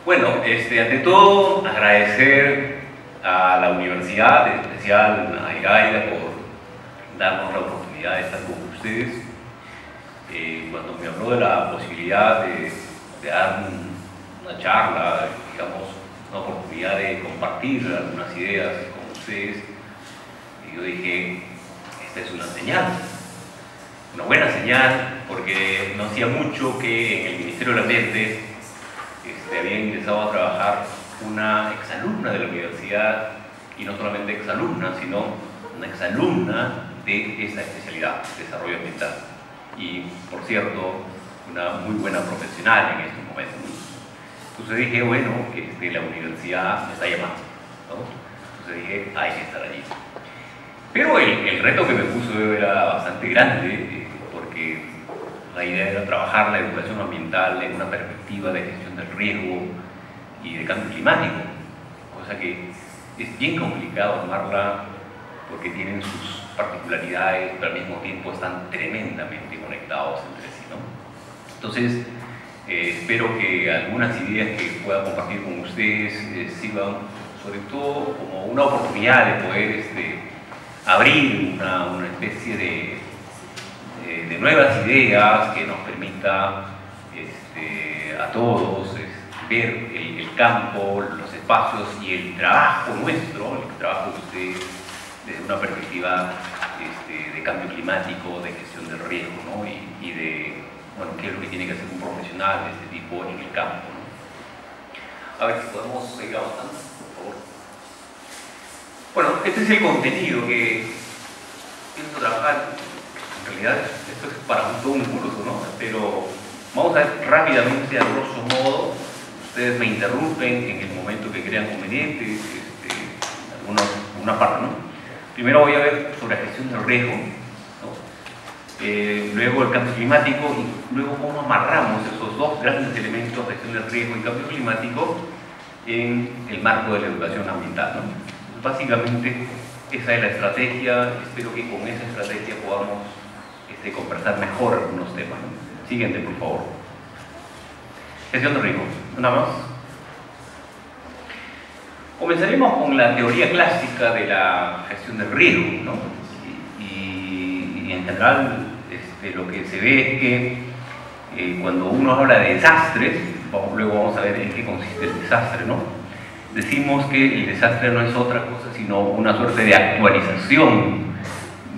Bueno, ante todo, agradecer a la universidad, en especial a IGAIDA, por darnos la oportunidad de estar con ustedes. Cuando me habló de la posibilidad de dar una charla, digamos, una oportunidad de compartir algunas ideas con ustedes, yo dije, esta es una señal, una buena señal, porque no hacía mucho que en el Ministerio del Ambiente había ingresado a trabajar una exalumna de la universidad, y no solamente exalumna, sino una exalumna de esa especialidad, desarrollo ambiental. Y, por cierto, una muy buena profesional en estos momentos. Entonces dije, bueno, la universidad me está llamando, ¿no? Entonces dije, hay que estar allí. Pero el reto que me puso era bastante grande, porque la idea era trabajar la educación ambiental en una perspectiva de gestión del riesgo y de cambio climático, cosa que es bien complicado armarla porque tienen sus particularidades, pero al mismo tiempo están tremendamente conectados entre sí, ¿no? Entonces, espero que algunas ideas que pueda compartir con ustedes sirvan sobre todo como una oportunidad de poder abrir una especie de nuevas ideas que nos permita a todos ver el campo, los espacios y el trabajo nuestro, el trabajo de ustedes desde una perspectiva de cambio climático, de gestión del riesgo, ¿no? y de, bueno, qué es lo que tiene que hacer un profesional de este tipo en el campo, ¿no? A ver si podemos seguir avanzando, por favor. Bueno, este es el contenido que pienso trabajar. En realidad, esto es para todo un curso, ¿no? Pero vamos a ver rápidamente, a grosso modo. Ustedes me interrumpen en el momento que crean conveniente, alguna parte, ¿no? Primero voy a ver sobre la gestión del riesgo, ¿no? Luego el cambio climático, y luego cómo amarramos esos dos grandes elementos, gestión del riesgo y cambio climático, en el marco de la educación ambiental, ¿no? Entonces, básicamente, esa es la estrategia. Espero que con esa estrategia podamos conversar mejor algunos temas, ¿no? Siguiente, por favor. Gestión del riesgo. Nada más. Comenzaremos con la teoría clásica de la gestión del riesgo, ¿no? Y en general lo que se ve es que cuando uno habla de desastres, luego vamos a ver en qué consiste el desastre, ¿no? Decimos que el desastre no es otra cosa sino una suerte de actualización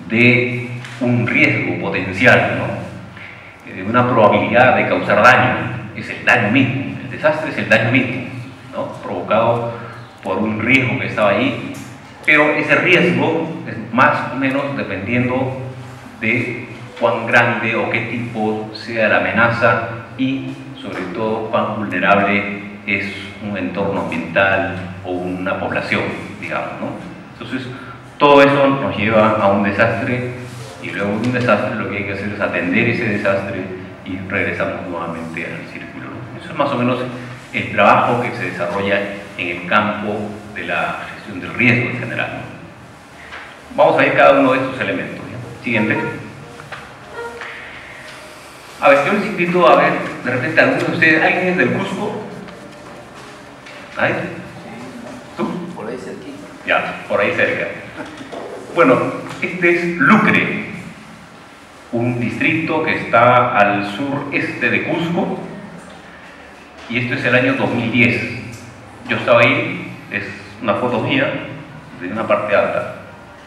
de un riesgo potencial, ¿no? De una probabilidad de causar daño. Es el daño mismo. El desastre es el daño mismo, ¿no? Provocado por un riesgo que estaba ahí, pero ese riesgo es más o menos dependiendo de cuán grande o qué tipo sea la amenaza y sobre todo cuán vulnerable es un entorno ambiental o una población, digamos, ¿no? Entonces todo eso nos lleva a un desastre, y luego de un desastre lo que hay que hacer es atender ese desastre y regresamos nuevamente al círculo, ¿no? Eso es más o menos el trabajo que se desarrolla en el campo de la gestión del riesgo en general, ¿no? Vamos a ver cada uno de estos elementos, ¿ya? Siguiente. A ver, yo les invito a ver, de repente, algunos de ustedes, ¿alguien es del Cusco? ¿Ahí? ¿Tú? Por ahí cerquita. Ya, por ahí cerca. Bueno, este es Lucre, un distrito que está al sureste de Cusco, y esto es el año 2010. Yo estaba ahí, es una foto mía de una parte alta.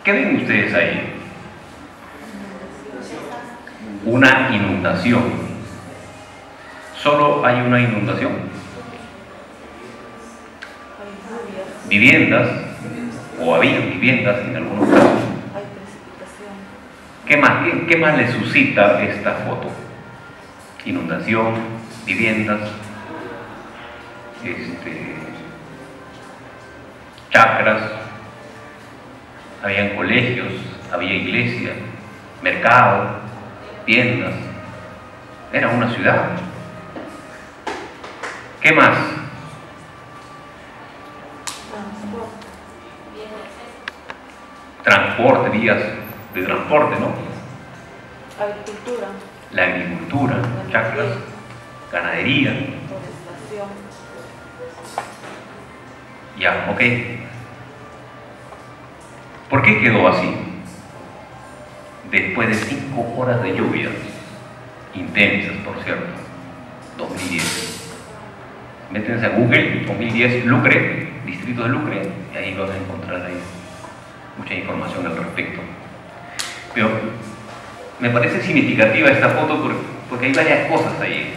¿Qué ven ustedes ahí? Una inundación. ¿Solo hay una inundación? Viviendas, o había viviendas en algunos casos. ¿Qué más le suscita esta foto? Inundación, viviendas, chacras, habían colegios, había iglesia, mercado, tiendas. Era una ciudad. ¿Qué más? Transporte, vías de transporte, ¿no? Agricultura. La agricultura, chacras, ganadería. Ya, ok. ¿Por qué quedó así? Después de 5 horas de lluvia, intensas por cierto, 2010. Métense a Google, 2010, Lucre, distrito de Lucre, y ahí van a encontrar ahí mucha información al respecto. Pero me parece significativa esta foto porque hay varias cosas ahí.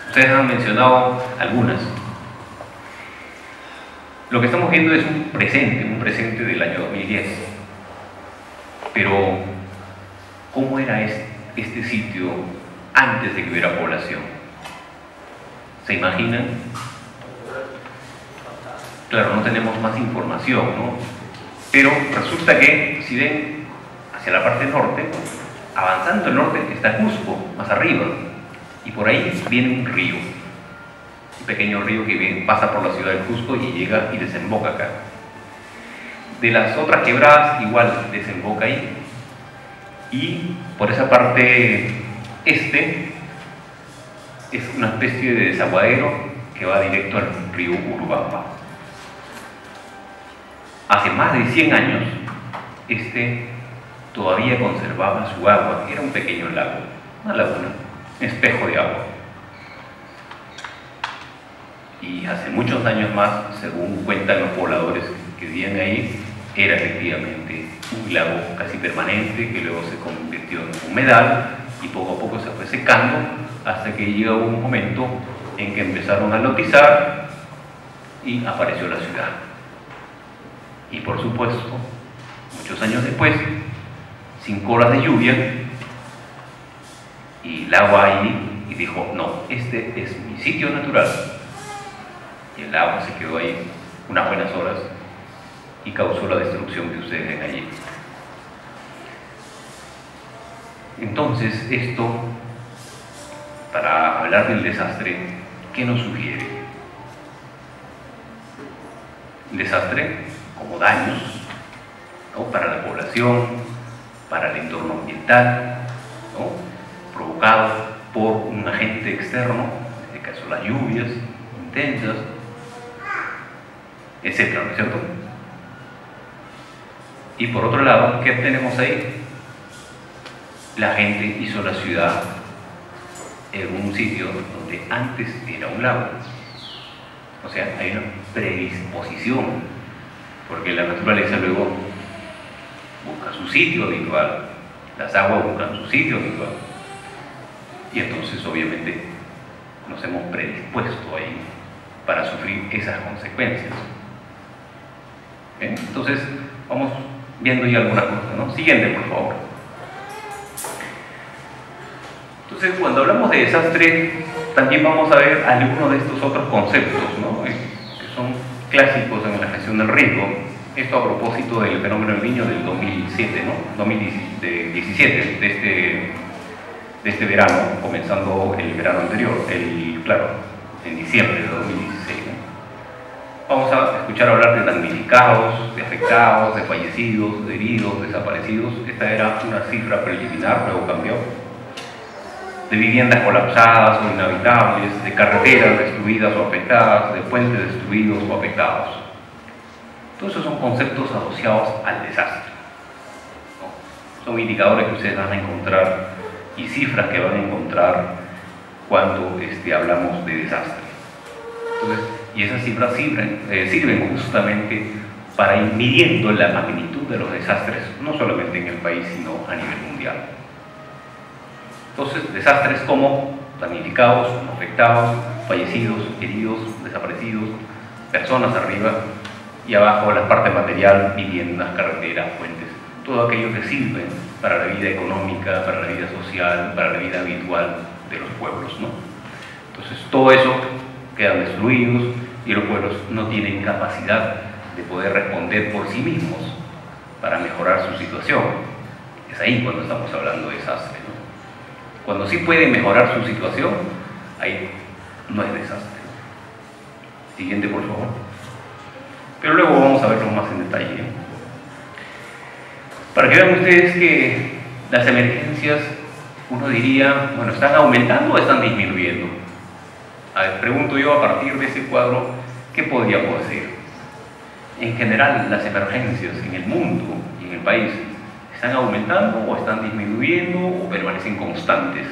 Ustedes han mencionado algunas. Lo que estamos viendo es un presente del año 2010. Pero, ¿cómo era este sitio antes de que hubiera población? ¿Se imaginan? Claro, no tenemos más información, ¿no? Pero resulta que, si ven hacia la parte norte, avanzando el norte está Cusco, más arriba, y por ahí viene un río, un pequeño río que pasa por la ciudad de Cusco y llega y desemboca acá. De las otras quebradas igual desemboca ahí, y por esa parte este es una especie de desaguadero que va directo al río Urubamba. Hace más de 100 años todavía conservaba su agua, era un pequeño lago, una laguna, un espejo de agua. Y hace muchos años más, según cuentan los pobladores que vivían ahí, era efectivamente un lago casi permanente que luego se convirtió en un humedal y poco a poco se fue secando hasta que llegó un momento en que empezaron a lotizar y apareció la ciudad. Y por supuesto, muchos años después, 5 horas de lluvia y el agua ahí, y dijo, no, este es mi sitio natural. Y el agua se quedó ahí unas buenas horas y causó la destrucción que ustedes ven allí. Entonces, esto, para hablar del desastre, ¿qué nos sugiere? El desastre como daños, ¿no?, para la población, para el entorno ambiental, ¿no?, provocado por un agente externo, en este caso las lluvias intensas, etcétera, ¿no es cierto? Y por otro lado, ¿qué tenemos ahí? La gente hizo la ciudad en un sitio donde antes era un lago. O sea, hay una predisposición, porque la naturaleza luego busca su sitio habitual, las aguas buscan su sitio habitual, y entonces obviamente nos hemos predispuesto ahí para sufrir esas consecuencias. ¿Bien? Entonces vamos viendo ya algunas cosas, ¿no? Siguiente, por favor. Entonces, cuando hablamos de desastre, también vamos a ver algunos de estos otros conceptos, ¿no?, que son clásicos en la gestión del riesgo. Esto a propósito del fenómeno del Niño del 2007, ¿no?, 2017, de este verano, comenzando el verano anterior, claro, en diciembre de 2016, ¿no? Vamos a escuchar hablar de damnificados, de afectados, de fallecidos, de heridos, desaparecidos. Esta era una cifra preliminar, luego cambió. De viviendas colapsadas o inhabitables, de carreteras destruidas o afectadas, de puentes destruidos o afectados. Todos esos son conceptos asociados al desastre, ¿no? Son indicadores que ustedes van a encontrar y cifras que van a encontrar cuando hablamos de desastre. Entonces, y esas cifras sirven justamente para ir midiendo la magnitud de los desastres, no solamente en el país, sino a nivel mundial. Entonces, desastres como damnificados, afectados, fallecidos, heridos, desaparecidos, personas arriba y abajo la parte material, viviendas, carreteras, puentes, todo aquello que sirve para la vida económica, para la vida social, para la vida habitual de los pueblos, ¿no? Entonces, todo eso quedan destruidos y los pueblos no tienen capacidad de poder responder por sí mismos para mejorar su situación. Es ahí cuando estamos hablando de desastre, ¿no? Cuando sí pueden mejorar su situación, ahí no es desastre. Siguiente, por favor. Pero luego vamos a verlo más en detalle, ¿eh? Para que vean ustedes que las emergencias, uno diría, bueno, ¿están aumentando o están disminuyendo? A ver, pregunto yo a partir de ese cuadro, ¿qué podríamos decir? En general, las emergencias en el mundo y en el país ¿están aumentando o están disminuyendo o permanecen constantes?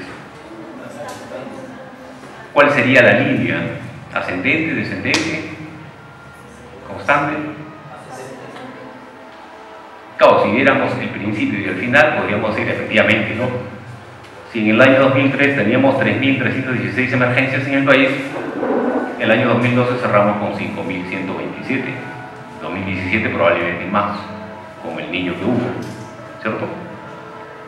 ¿Cuál sería la línea? ¿Ascendente, descendente, constante? Claro, si viéramos el principio y el final, podríamos decir efectivamente, ¿no? Si en el año 2003 teníamos 3.316 emergencias en el país, el año 2012 cerramos con 5.127. 2017 probablemente más, con el niño que hubo, ¿cierto?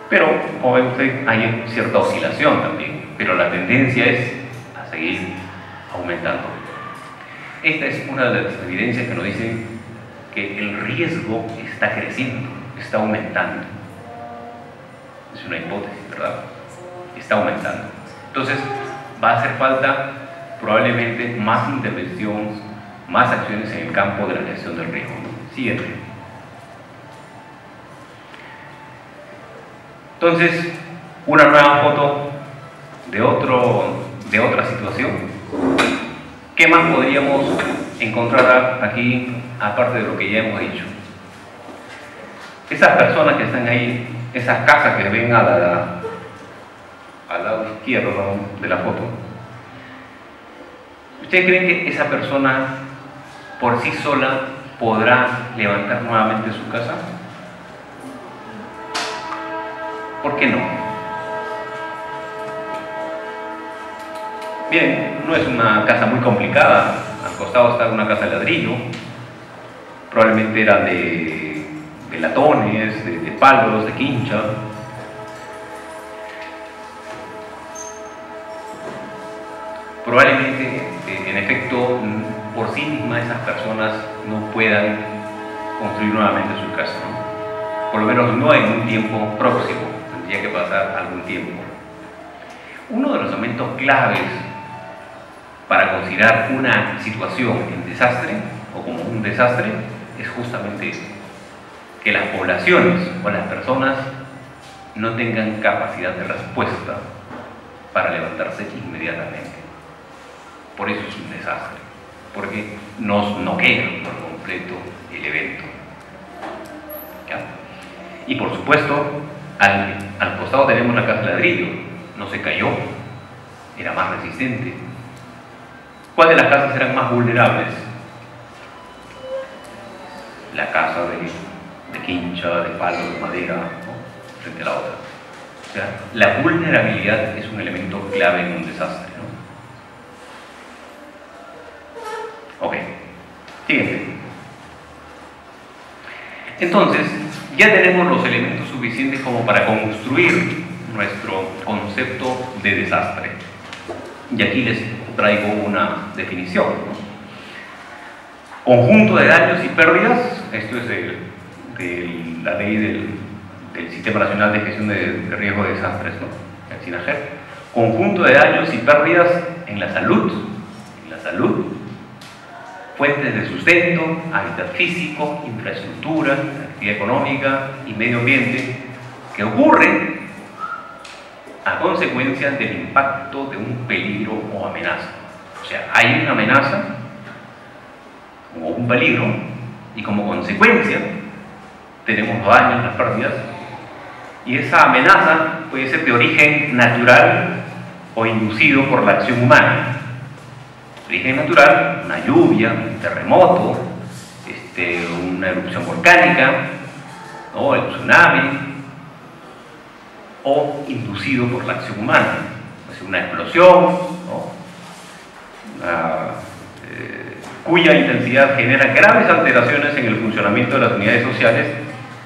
Pero, como ve usted, hay cierta oscilación también, pero la tendencia es a seguir aumentando. Esta es una de las evidencias que nos dicen que el riesgo está creciendo, está aumentando. Es una hipótesis, ¿verdad? Está aumentando. Entonces, va a hacer falta probablemente más intervención, más acciones en el campo de la gestión del riesgo. Siguiente. Entonces, una nueva foto de otra situación. ¿Qué más podríamos encontrar aquí, aparte de lo que ya hemos dicho? Esas personas que están ahí, esas casas que ven al lado izquierdo de la foto, ¿ustedes creen que esa persona por sí sola podrá levantar nuevamente su casa? ¿Por qué no? Bien, no es una casa muy complicada. Al costado está una casa de ladrillo. Probablemente era de latones, de palos, de quincha. Probablemente, en efecto, por sí mismas esas personas no puedan construir nuevamente su casa, ¿no? Por lo menos no en un tiempo próximo, tendría que pasar algún tiempo. Uno de los elementos claves para considerar una situación en desastre o como un desastre es justamente eso, que las poblaciones o las personas no tengan capacidad de respuesta para levantarse inmediatamente. Por eso es un desastre, porque nos noquea por completo el evento. ¿Ya? Y por supuesto, al costado tenemos la casa de ladrillo, no se cayó, era más resistente. ¿Cuál de las casas eran más vulnerables? La casa de quincha, de palo, de madera, ¿no? Frente a la otra. O sea, la vulnerabilidad es un elemento clave en un desastre, ¿no? Ok, siguiente. Entonces, ya tenemos los elementos suficientes como para construir nuestro concepto de desastre. Y aquí les traigo una definición, ¿no? Conjunto de daños y pérdidas, esto es de la ley del Sistema Nacional de Gestión de Riesgo de Desastres, ¿no? El SINAGER. Conjunto de daños y pérdidas en la salud, fuentes de sustento, hábitat físico, infraestructura, actividad económica y medio ambiente, que ocurren a consecuencia del impacto de un peligro o amenaza. O sea, hay una amenaza o un peligro y como consecuencia tenemos daños, las pérdidas, y esa amenaza puede ser de origen natural o inducido por la acción humana. Origen natural, una lluvia, un terremoto, una erupción volcánica, ¿no? El tsunami, o inducido por la acción humana, es una explosión, ¿no? Cuya intensidad genera graves alteraciones en el funcionamiento de las unidades sociales,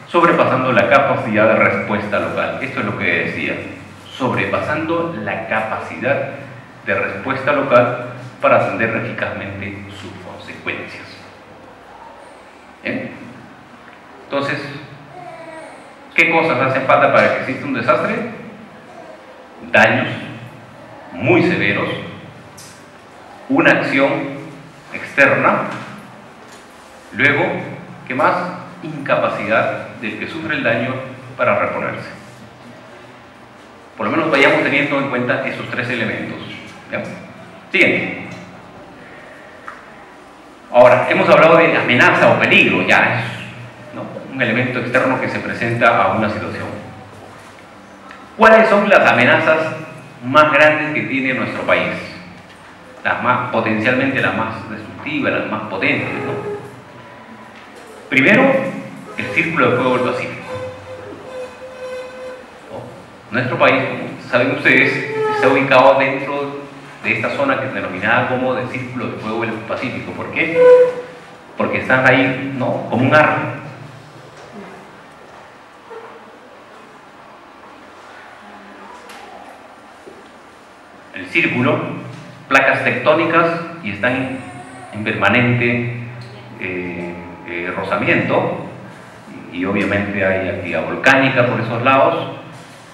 sobrepasando la capacidad de respuesta local. Esto es lo que decía, sobrepasando la capacidad de respuesta local para atender eficazmente sus consecuencias. ¿Bien? Entonces, ¿qué cosas hacen falta para que exista un desastre? Daños muy severos, una acción externa, luego, ¿qué más? Incapacidad del que sufre el daño para reponerse. Por lo menos vayamos teniendo en cuenta esos tres elementos. ¿Ya? Siguiente. Ahora, hemos hablado de amenaza o peligro, ya es, ¿no?, un elemento externo que se presenta a una situación. ¿Cuáles son las amenazas más grandes que tiene nuestro país? Potencialmente las más destructivas, las más potentes, ¿no? Primero, el Círculo de Fuego del Pacífico. Nuestro país, como saben ustedes, está ubicado dentro de esta zona que es denominada como el Círculo de Fuego del Pacífico. ¿Por qué? Porque están ahí, ¿no?, como un arma. El círculo, placas tectónicas, y están en permanente rozamiento, y obviamente hay actividad volcánica por esos lados,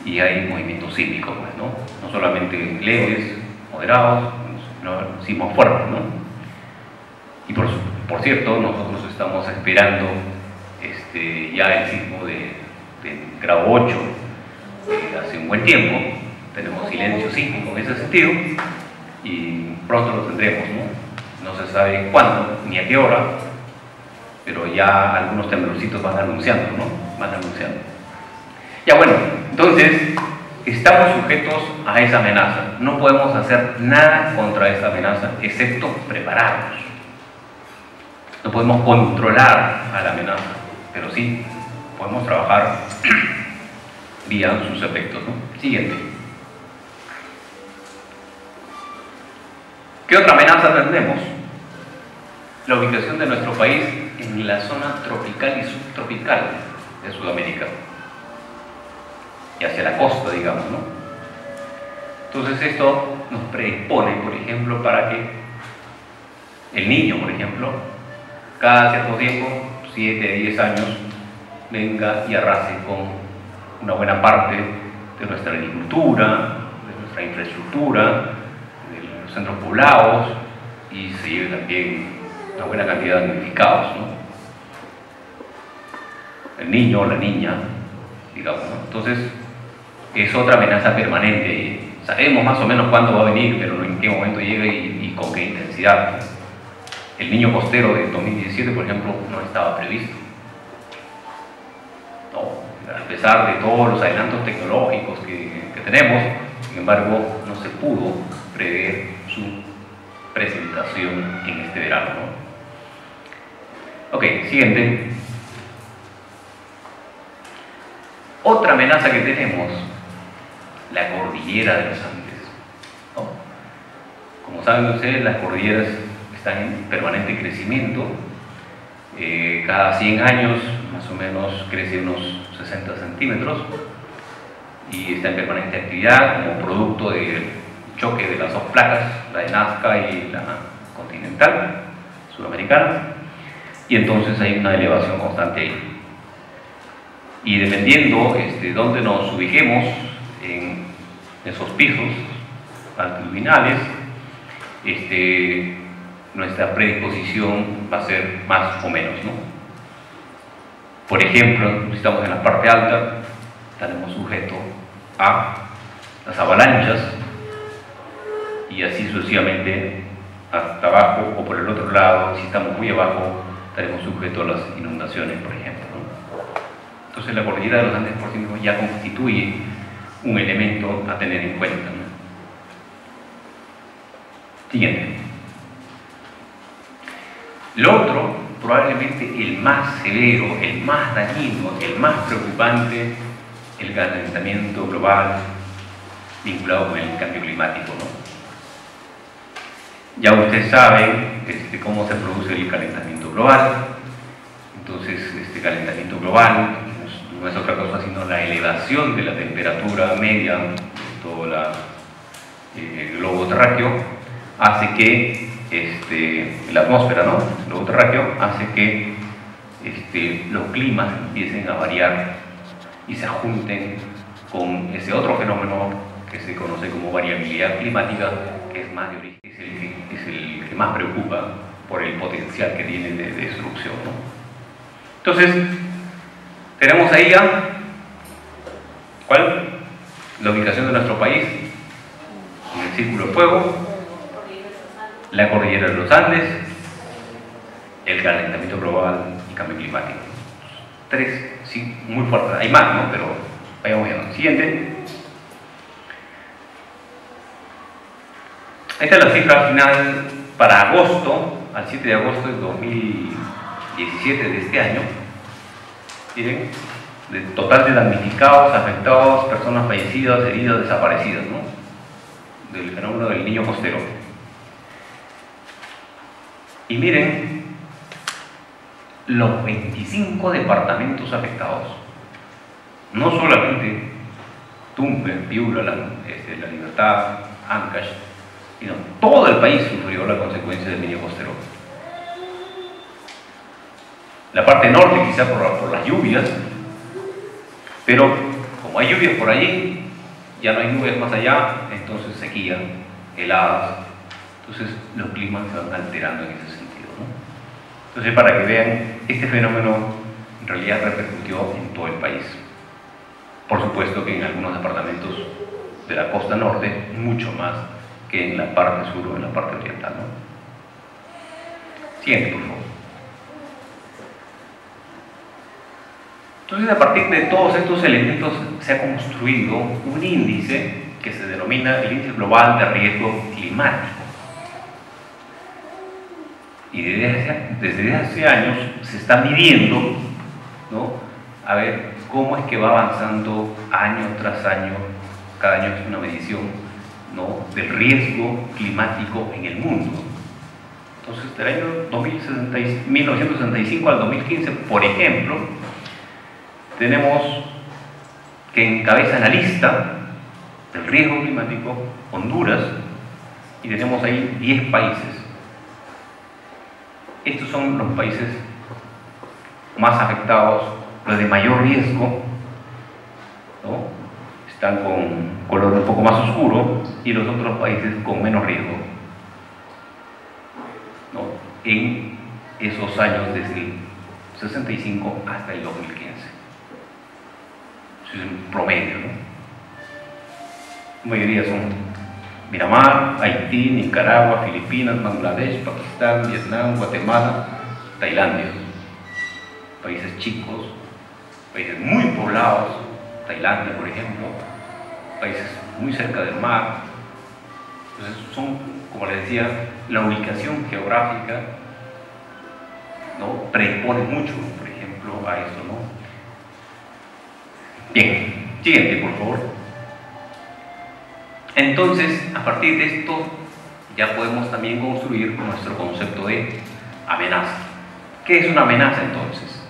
y hay movimientos sísmicos, pues, ¿no? No solamente leves, moderados, sino sismos fuertes, ¿no? Y por cierto, nosotros estamos esperando ya el sismo de grado 8 hace un buen tiempo. Tenemos silencio sísmico en ese sentido y pronto lo tendremos, ¿no? No se sabe cuándo ni a qué hora, pero ya algunos temblorcitos van anunciando, ¿no? Van anunciando. Ya, bueno, entonces estamos sujetos a esa amenaza. No podemos hacer nada contra esa amenaza excepto prepararnos. No podemos controlar a la amenaza, pero sí podemos trabajar vía sus efectos, ¿no? Siguiente. ¿Qué otra amenaza tenemos? La ubicación de nuestro país en la zona tropical y subtropical de Sudamérica, y hacia la costa, digamos, ¿no? Entonces esto nos predispone, por ejemplo, para que el niño, por ejemplo, cada cierto tiempo, 7 a 10 años, venga y arrase con una buena parte de nuestra agricultura, de nuestra infraestructura, de los centros poblados, y se lleve también una buena cantidad de damnificados, ¿no? El niño o la niña, digamos, ¿no? Entonces, es otra amenaza permanente. Sabemos más o menos cuándo va a venir, pero no en qué momento llega y con qué intensidad. El niño costero de 2017, por ejemplo, no estaba previsto. No, a pesar de todos los adelantos tecnológicos que tenemos, sin embargo, no se pudo prever su presentación en este verano, ¿no? Ok, siguiente. Otra amenaza que tenemos, la cordillera de los Andes, ¿no? Como saben ustedes, las cordilleras están en permanente crecimiento. Cada 100 años más o menos crece unos 60 centímetros y está en permanente actividad como producto del choque de las dos placas, la de Nazca y la continental sudamericana, y entonces hay una elevación constante ahí. Y dependiendo dónde nos ubiquemos en esos pisos altitudinales, nuestra predisposición va a ser más o menos, ¿no? Por ejemplo, si estamos en la parte alta, estaremos sujetos a las avalanchas, y así sucesivamente hasta abajo, o por el otro lado, si estamos muy abajo, estaremos sujetos a las inundaciones, por ejemplo, ¿no? Entonces la cordillera de los Andes por sí mismo ya constituye un elemento a tener en cuenta, ¿no? Siguiente. Lo otro, probablemente el más severo, el más dañino, el más preocupante, el calentamiento global vinculado con el cambio climático, ¿no? Ya ustedes saben cómo se produce el calentamiento global. Entonces, este calentamiento global no es otra cosa sino la elevación de la temperatura media de todo el globo terráqueo, hace que la atmósfera, ¿no? El globo terráqueo hace que los climas empiecen a variar y se junten con ese otro fenómeno que se conoce como variabilidad climática, que es más de origen, es el que más preocupa por el potencial que tiene de destrucción, ¿no? Entonces, tenemos ahí ya, ¿cuál? La ubicación de nuestro país en el Círculo de Fuego, la cordillera de los Andes, el calentamiento global y cambio climático. Tres, sí, muy fuertes. Hay más, ¿no? Pero vayamos viendo. Siguiente. Esta es la cifra final para agosto, al 7 de agosto de 2017 de este año. Miren, de total de damnificados, afectados, personas fallecidas, heridas, desaparecidas, ¿no? Del fenómeno del niño costero. Y miren los 25 departamentos afectados. No solamente Tumbes, Piura, La Libertad, Ancash, sino todo el país sufrió la consecuencia del niño costero. La parte norte quizá por las lluvias, pero como hay lluvias por allí, ya no hay nubes más allá, entonces sequía, heladas, entonces los climas se van alterando en ese sentido, ¿no? Entonces, para que vean, este fenómeno en realidad repercutió en todo el país. Por supuesto que en algunos departamentos de la costa norte, mucho más que en la parte sur o en la parte oriental, ¿no? Siguiente, por favor. Entonces, a partir de todos estos elementos se ha construido un índice que se denomina el Índice Global de Riesgo Climático. Y desde hace años se está midiendo, ¿no? A ver cómo es que va avanzando año tras año, cada año es una medición, ¿no?, del riesgo climático en el mundo. Entonces, del año 1965 al 2015, por ejemplo, tenemos que encabeza la lista del riesgo climático Honduras, y tenemos ahí 10 países. Estos son los países más afectados, los de mayor riesgo, ¿no? Están con color un poco más oscuro, y los otros países con menos riesgo, ¿no?, en esos años desde el 65 hasta el 2015. Eso es un promedio, ¿no? La mayoría son Myanmar, Haití, Nicaragua, Filipinas, Bangladesh, Pakistán, Vietnam, Guatemala, Tailandia. Países chicos, países muy poblados, Tailandia, por ejemplo, países muy cerca del mar. Entonces son, como les decía, la ubicación geográfica, ¿no?, predispone mucho, por ejemplo, a eso, ¿no? Bien, siguiente, por favor. Entonces, a partir de esto, ya podemos también construir nuestro concepto de amenaza. ¿Qué es una amenaza entonces?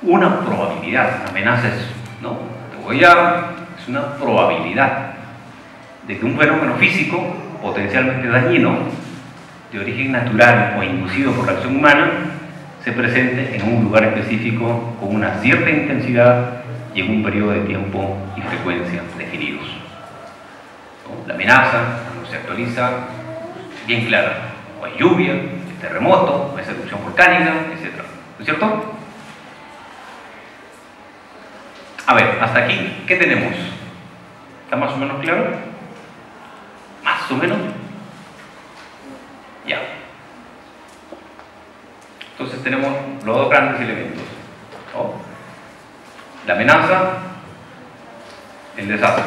Una probabilidad. Una amenaza es, ¿no?, es una probabilidad de que un fenómeno físico potencialmente dañino, de origen natural o inducido por la acción humana, se presente en un lugar específico con una cierta intensidad y en un periodo de tiempo y frecuencia definidos. ¿No? La amenaza, cuando se actualiza, bien clara: o hay lluvia, hay terremoto, hay erupción volcánica, etc. ¿No es cierto? A ver, hasta aquí, ¿qué tenemos? ¿Está más o menos claro? ¿Más o menos? Ya. Entonces tenemos los dos grandes elementos, ¿no? La amenaza, el desastre.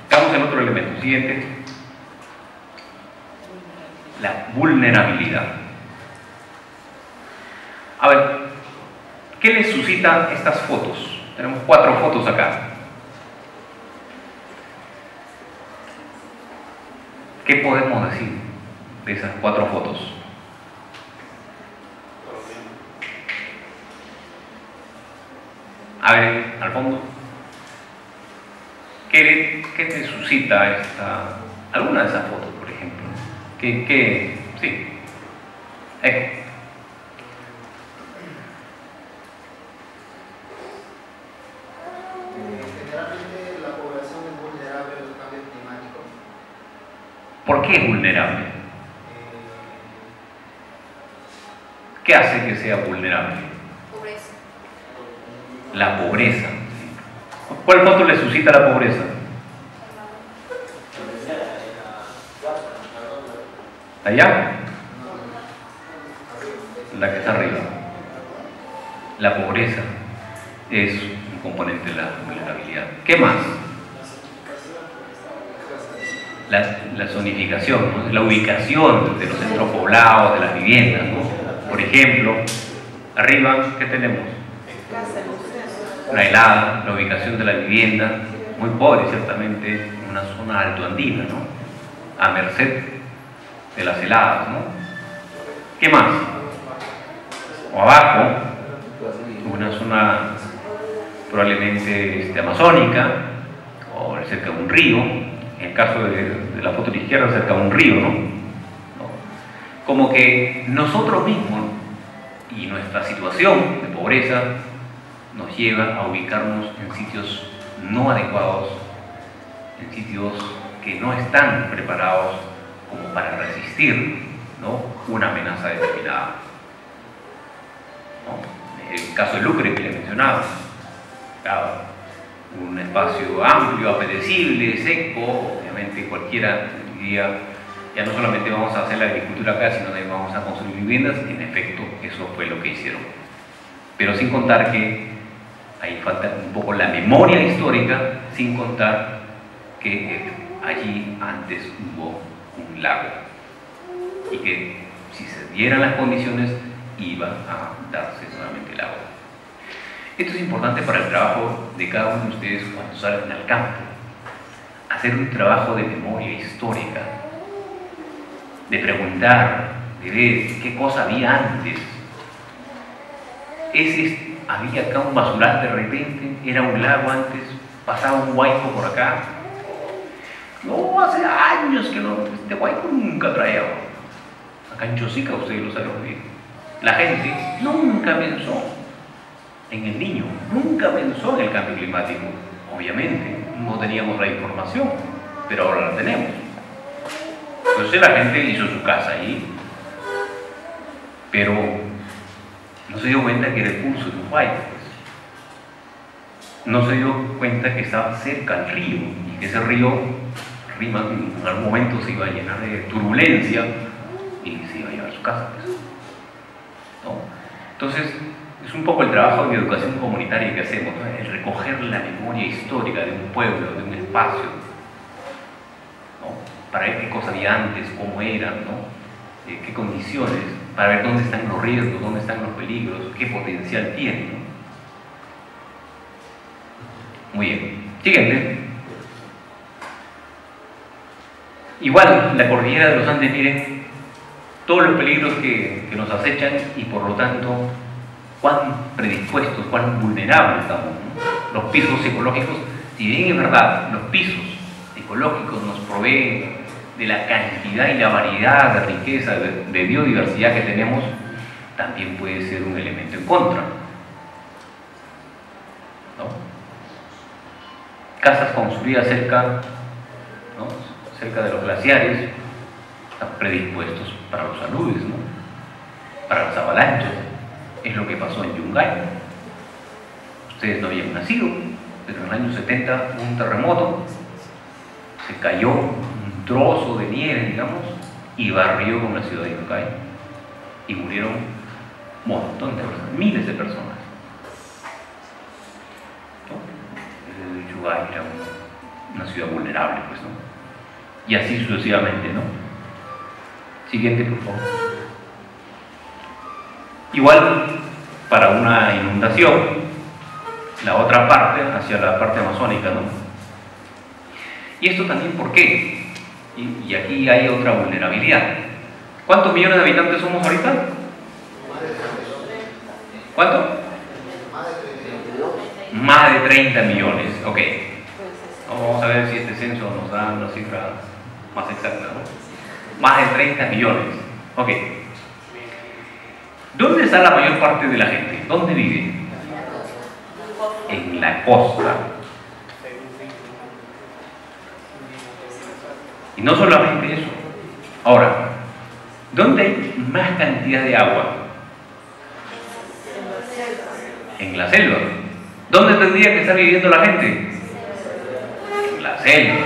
Estamos en otro elemento, siguiente. La vulnerabilidad. A ver, ¿qué les suscita estas fotos? Tenemos 4 fotos acá. ¿Qué podemos decir de esas 4 fotos? A ver, al fondo, ¿qué te suscita alguna de esas fotos, por ejemplo? Sí. Generalmente la población es vulnerable a los cambios climáticos. ¿Por qué es vulnerable? ¿Qué hace que sea vulnerable? Pobreza. La pobreza. ¿Cuál foto le suscita la pobreza? ¿Allá? la que está arriba. La pobreza es un componente de la vulnerabilidad. ¿Qué más? La zonificación, ¿no? La ubicación de los centros poblados, de las viviendas, ¿no? Por ejemplo, arriba, ¿qué tenemos? La helada, la ubicación de la vivienda, muy pobre ciertamente, en una zona altoandina, ¿no? A merced de las heladas, ¿no? ¿Qué más? O abajo, una zona probablemente amazónica, o cerca de un río, en el caso de la foto de la izquierda, cerca de un río, ¿no? Como que nosotros mismos y nuestra situación de pobreza nos lleva a ubicarnos en sitios no adecuados, en sitios que no están preparados como para resistir, ¿no? Una amenaza determinada, ¿no? El caso de Lucre que le mencionaba, claro, un espacio amplio, apetecible, seco, obviamente cualquiera diría, ya no solamente vamos a hacer la agricultura acá, sino también vamos a construir viviendas. En efecto, eso fue lo que hicieron. Pero sin contar que ahí falta un poco la memoria histórica, sin contar que allí antes hubo un lago y que si se dieran las condiciones iba a darse nuevamente el agua. Esto es importante para el trabajo de cada uno de ustedes cuando salgan al campo. Hacer un trabajo de memoria histórica, de preguntar, de ver qué cosa había antes. Había acá un basural de repente, era un lago antes, pasaba un huaico por acá. No, hace años que no, este huaico nunca traía agua. Acá en Chosica ustedes lo saben bien. La gente nunca pensó en el niño, nunca pensó en el cambio climático. Obviamente, no teníamos la información, pero ahora la tenemos. Entonces la gente hizo su casa ahí, pero no se dio cuenta que era el curso de un huaico. No se dio cuenta que estaba cerca al río y que ese río en algún momento se iba a llenar de turbulencia y se iba a llevar a su casa, ¿no? Entonces, es un poco el trabajo de educación comunitaria que hacemos, ¿no? El recoger la memoria histórica de un pueblo, de un espacio, ¿no? Para ver qué cosa había antes, cómo eran, ¿no? Qué condiciones, para ver dónde están los riesgos, dónde están los peligros, qué potencial tienen, ¿no? Muy bien. Siguiente. Igual, la cordillera de los Andes, miren, todos los peligros que nos acechan y por lo tanto, cuán predispuestos, cuán vulnerables estamos, ¿no? Los pisos ecológicos, si bien es verdad, los pisos ecológicos nos proveen de la cantidad y la variedad de riqueza, de biodiversidad que tenemos, también puede ser un elemento en contra, ¿no? Casas construidas cerca, ¿no? Cerca de los glaciares, están predispuestos para los aludes, ¿no? Para las avalanchas. Es lo que pasó en Yungay. Ustedes no habían nacido, pero en el año 70 hubo un terremoto, se cayó un trozo de nieve, digamos, y barrió con la ciudad de Yungay y murieron un montón de personas, miles de personas, ¿no? Yungay era una ciudad vulnerable, pues, ¿no? Y así sucesivamente, ¿no? Siguiente, por favor. Igual, para una inundación, la otra parte, hacia la parte amazónica, ¿no? Y esto también, ¿por qué? Y aquí hay otra vulnerabilidad. ¿Cuántos millones de habitantes somos ahorita? ¿Cuánto? Más de 30 millones, ok. Vamos a ver si este censo nos da una cifra más exacta, ¿no? Más de 30 millones, ok. ¿Dónde está la mayor parte de la gente? ¿Dónde vive? En la costa. Y no solamente eso. Ahora, ¿dónde hay más cantidad de agua? En la selva. ¿Dónde tendría que estar viviendo la gente? En la selva.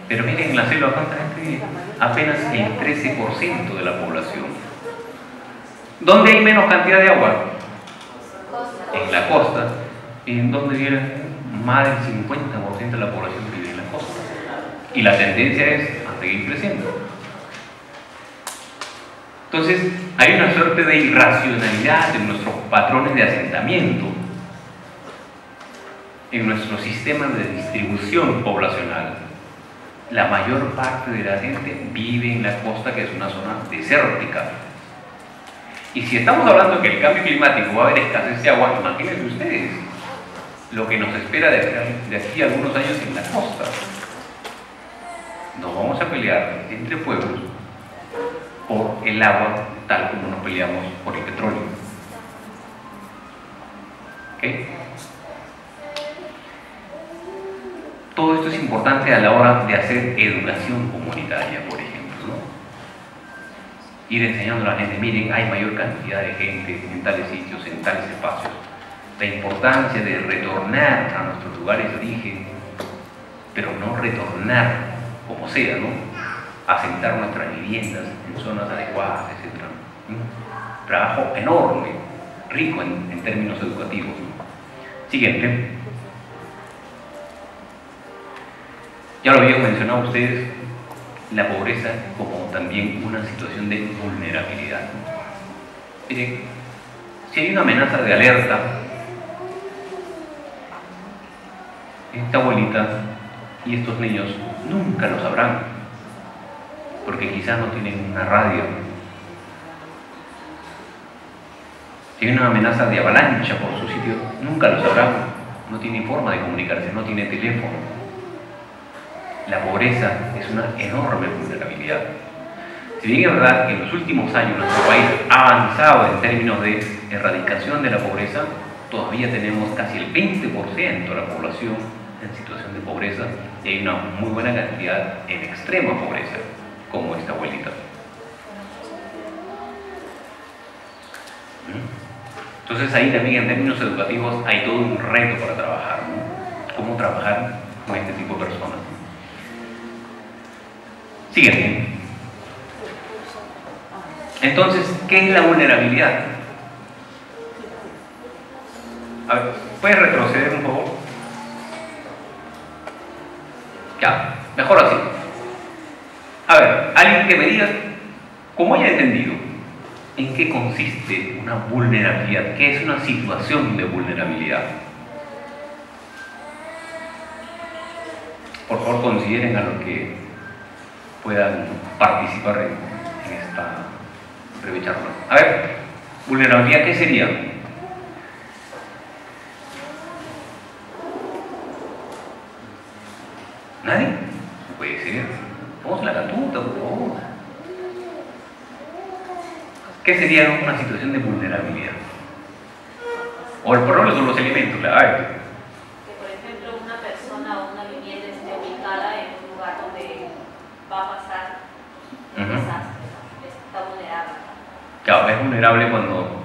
Pero miren, en la selva, ¿cuánta gente vive? Apenas el 13% de la población. ¿Dónde hay menos cantidad de agua? En la costa. En donde vive más del 50% de la población vive en la costa. Y la tendencia es a seguir creciendo. Entonces, hay una suerte de irracionalidad en nuestros patrones de asentamiento, en nuestro sistema de distribución poblacional. La mayor parte de la gente vive en la costa, que es una zona desértica. Y si estamos hablando que el cambio climático va a haber escasez de agua, imagínense ustedes lo que nos espera de aquí a algunos años en la costa. Nos vamos a pelear entre pueblos por el agua, tal como nos peleamos por el petróleo. ¿Okay? Todo esto es importante a la hora de hacer educación comunitaria, por ejemplo, ¿no? Ir enseñando a la gente, miren, hay mayor cantidad de gente en tales sitios, en tales espacios. La importancia de retornar a nuestros lugares de origen, pero no retornar como sea, ¿no? Asentar nuestras viviendas en zonas adecuadas, etc. Trabajo enorme, rico en términos educativos, ¿no? Siguiente. Ya lo habían mencionado ustedes, la pobreza como también una situación de vulnerabilidad. Miren, si hay una amenaza de alerta, esta abuelita y estos niños nunca lo sabrán, porque quizás no tienen una radio. Si hay una amenaza de avalancha por su sitio, nunca lo sabrán, no tienen forma de comunicarse, no tienen teléfono. La pobreza es una enorme vulnerabilidad. Si bien es verdad que en los últimos años nuestro país ha avanzado en términos de erradicación de la pobreza, todavía tenemos casi el 20% de la población en situación de pobreza y hay una muy buena cantidad en extrema pobreza, como esta abuelita. Entonces ahí también en términos educativos hay todo un reto para trabajar, ¿no? ¿Cómo trabajar con este tipo de personas? Siguiente. Entonces, ¿qué es la vulnerabilidad? A ver, ¿puedes retroceder un poco? Ya, mejor así. A ver, alguien que me diga, ¿cómo haya entendido en qué consiste una vulnerabilidad? ¿Qué es una situación de vulnerabilidad? Por favor, consideren a los que puedan participar en esta breve charla. A ver, vulnerabilidad, ¿qué sería? ¿Nadie? No puede ser. Vamos a la catuta, por favor. ¿Qué sería una situación de vulnerabilidad? O el problema son los elementos, la hay. Que por ejemplo una persona o una vivienda esté ubicada en un lugar donde va a pasar un desastre, está vulnerable. Claro, es vulnerable cuando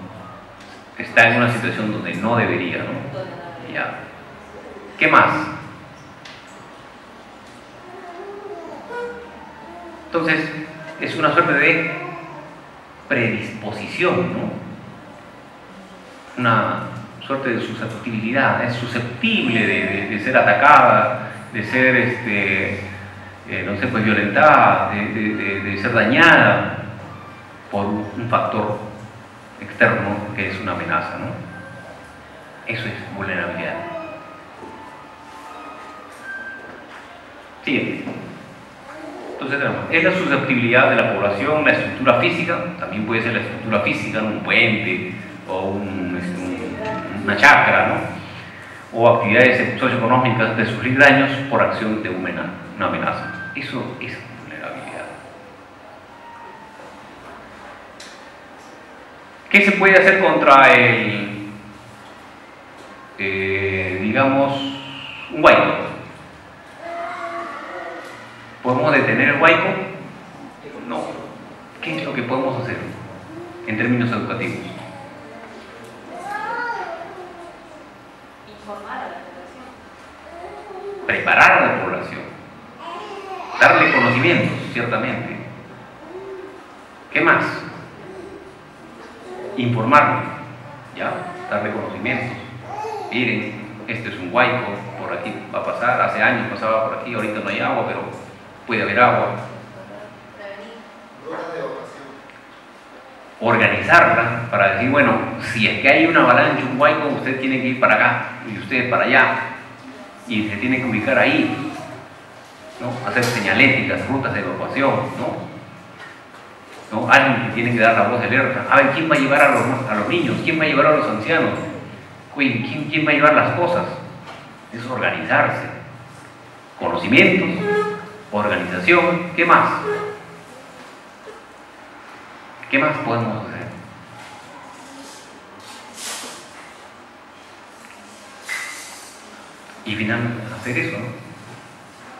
está en una situación donde no debería, ¿no? Ya. ¿Qué más? Entonces, es una suerte de predisposición, ¿no? Una suerte de susceptibilidad, es susceptible de ser atacada, de ser, no sé, pues violentada, de ser dañada por un factor externo que es una amenaza, ¿no? Eso es vulnerabilidad. Siguiente. Entonces tenemos, es la susceptibilidad de la población, la estructura física, también puede ser la estructura física, ¿no? Un puente o una chacra, ¿no? O actividades socioeconómicas de sufrir daños por acción de una amenaza. Eso es vulnerabilidad. ¿Qué se puede hacer contra digamos, un huaico? ¿Podemos detener el huaico? No. ¿Qué es lo que podemos hacer en términos educativos? Informar a la población. Preparar a la población. Darle conocimientos, ciertamente. ¿Qué más? informarnos, ¿ya? Darle conocimientos. Miren, este es un huaico, por aquí va a pasar, hace años pasaba por aquí, ahorita no hay agua, pero puede haber agua. Organizarla para decir, bueno, si es que hay una avalancha, un huaico, usted tiene que ir para acá y usted para allá y se tiene que ubicar ahí, ¿no? Hacer señaléticas, rutas de evacuación, ¿no? Alguien que tiene que dar la voz de alerta. A ver, ¿quién va a llevar a los niños? ¿Quién va a llevar a los ancianos? ¿Quién va a llevar las cosas? Es organizarse. Conocimientos, organización, ¿qué más? ¿Qué más podemos hacer? Y finalmente hacer eso, ¿no?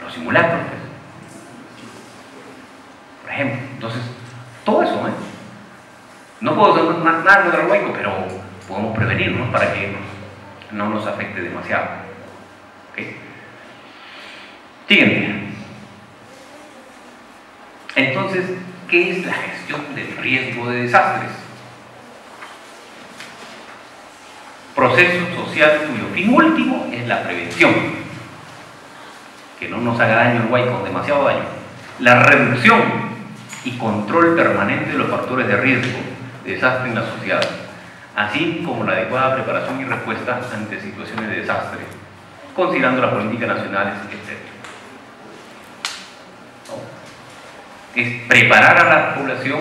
Los simulacros, pues. Por ejemplo, entonces, todo eso, ¿eh? No puedo hacer nada contra el huaico, pero podemos prevenirnos para que no nos afecte demasiado. ¿Okay? Siguiente. Entonces, ¿qué es la gestión del riesgo de desastres? Proceso social cuyo fin último es la prevención. Que no nos haga daño el huaico, demasiado daño. La reducción y control permanente de los factores de riesgo de desastre en la sociedad, así como la adecuada preparación y respuesta ante situaciones de desastre, considerando las políticas nacionales, etc. ¿No? Es preparar a la población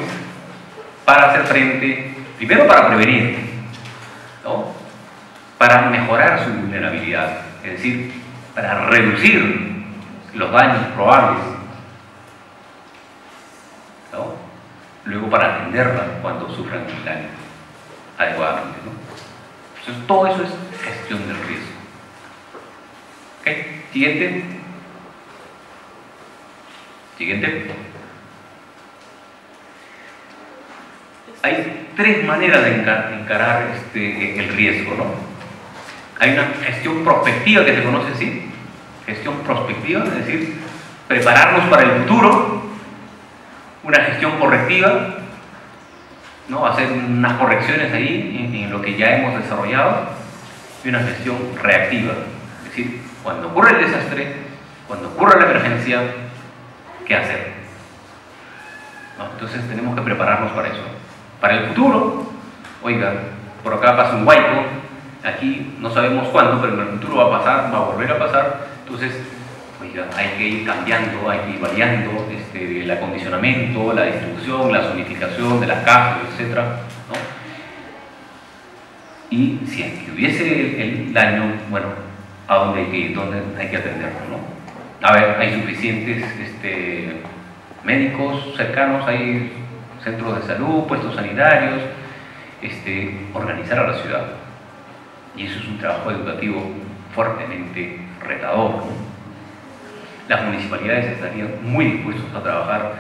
para hacer frente, primero para prevenir, ¿no? Para mejorar su vulnerabilidad, es decir, para reducir los daños probables, ¿no? Luego para atenderla cuando sufran el daño adecuadamente, ¿no? Entonces todo eso es gestión del riesgo. ¿Okay? Siguiente. Hay tres maneras de encarar el riesgo, ¿no? Hay una gestión prospectiva que se conoce así, gestión prospectiva, es decir, prepararnos para el futuro. Una gestión correctiva, ¿no? Hacer unas correcciones ahí en lo que ya hemos desarrollado. Y una gestión reactiva, es decir, cuando ocurre el desastre, cuando ocurre la emergencia, ¿qué hacer? ¿No? Entonces tenemos que prepararnos para eso. Para el futuro, oiga, por acá pasa un huaico, aquí no sabemos cuándo, pero en el futuro va a pasar, va a volver a pasar. Entonces, oiga, hay que ir cambiando, hay que ir variando el acondicionamiento, la distribución, la zonificación de las casas, etc., ¿no? Y si es que hubiese el daño, bueno, ¿a dónde hay que ir? ¿Dónde hay que atenderlo, no? A ver, hay suficientes médicos cercanos, hay centros de salud, puestos sanitarios, organizar a la ciudad. Y eso es un trabajo educativo fuertemente retador, ¿no? Las municipalidades estarían muy dispuestos a trabajar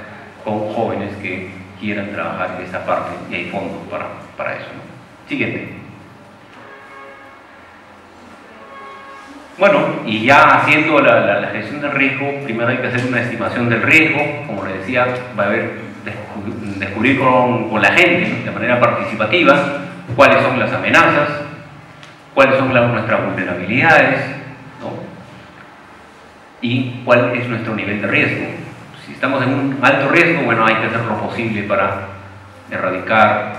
con jóvenes que quieran trabajar en esa parte y hay fondos para eso, ¿no? Siguiente. Bueno, y ya haciendo la gestión del riesgo, primero hay que hacer una estimación del riesgo, como les decía, va a haber descubrir con la gente, ¿no? De manera participativa, cuáles son las amenazas, cuáles son nuestras vulnerabilidades, ¿no? Y cuál es nuestro nivel de riesgo. Si estamos en un alto riesgo, bueno, hay que hacer lo posible para erradicar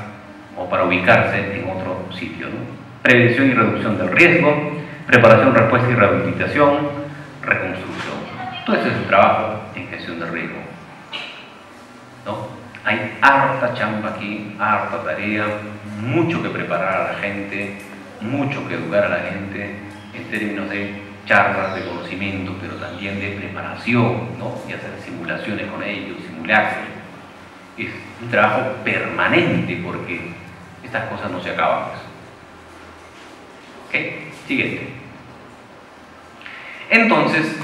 o para ubicarse en otro sitio, ¿no? Prevención y reducción del riesgo, preparación, respuesta y rehabilitación, reconstrucción. Todo ese es el trabajo en gestión de riesgo, ¿no? Hay harta chamba aquí, harta tarea, mucho que preparar a la gente, mucho que educar a la gente en términos de charlas de conocimiento, pero también de preparación, ¿no? Y hacer simulaciones con ellos, simulacros. Es un trabajo permanente porque estas cosas no se acaban, pues. ¿Ok? Siguiente. Entonces,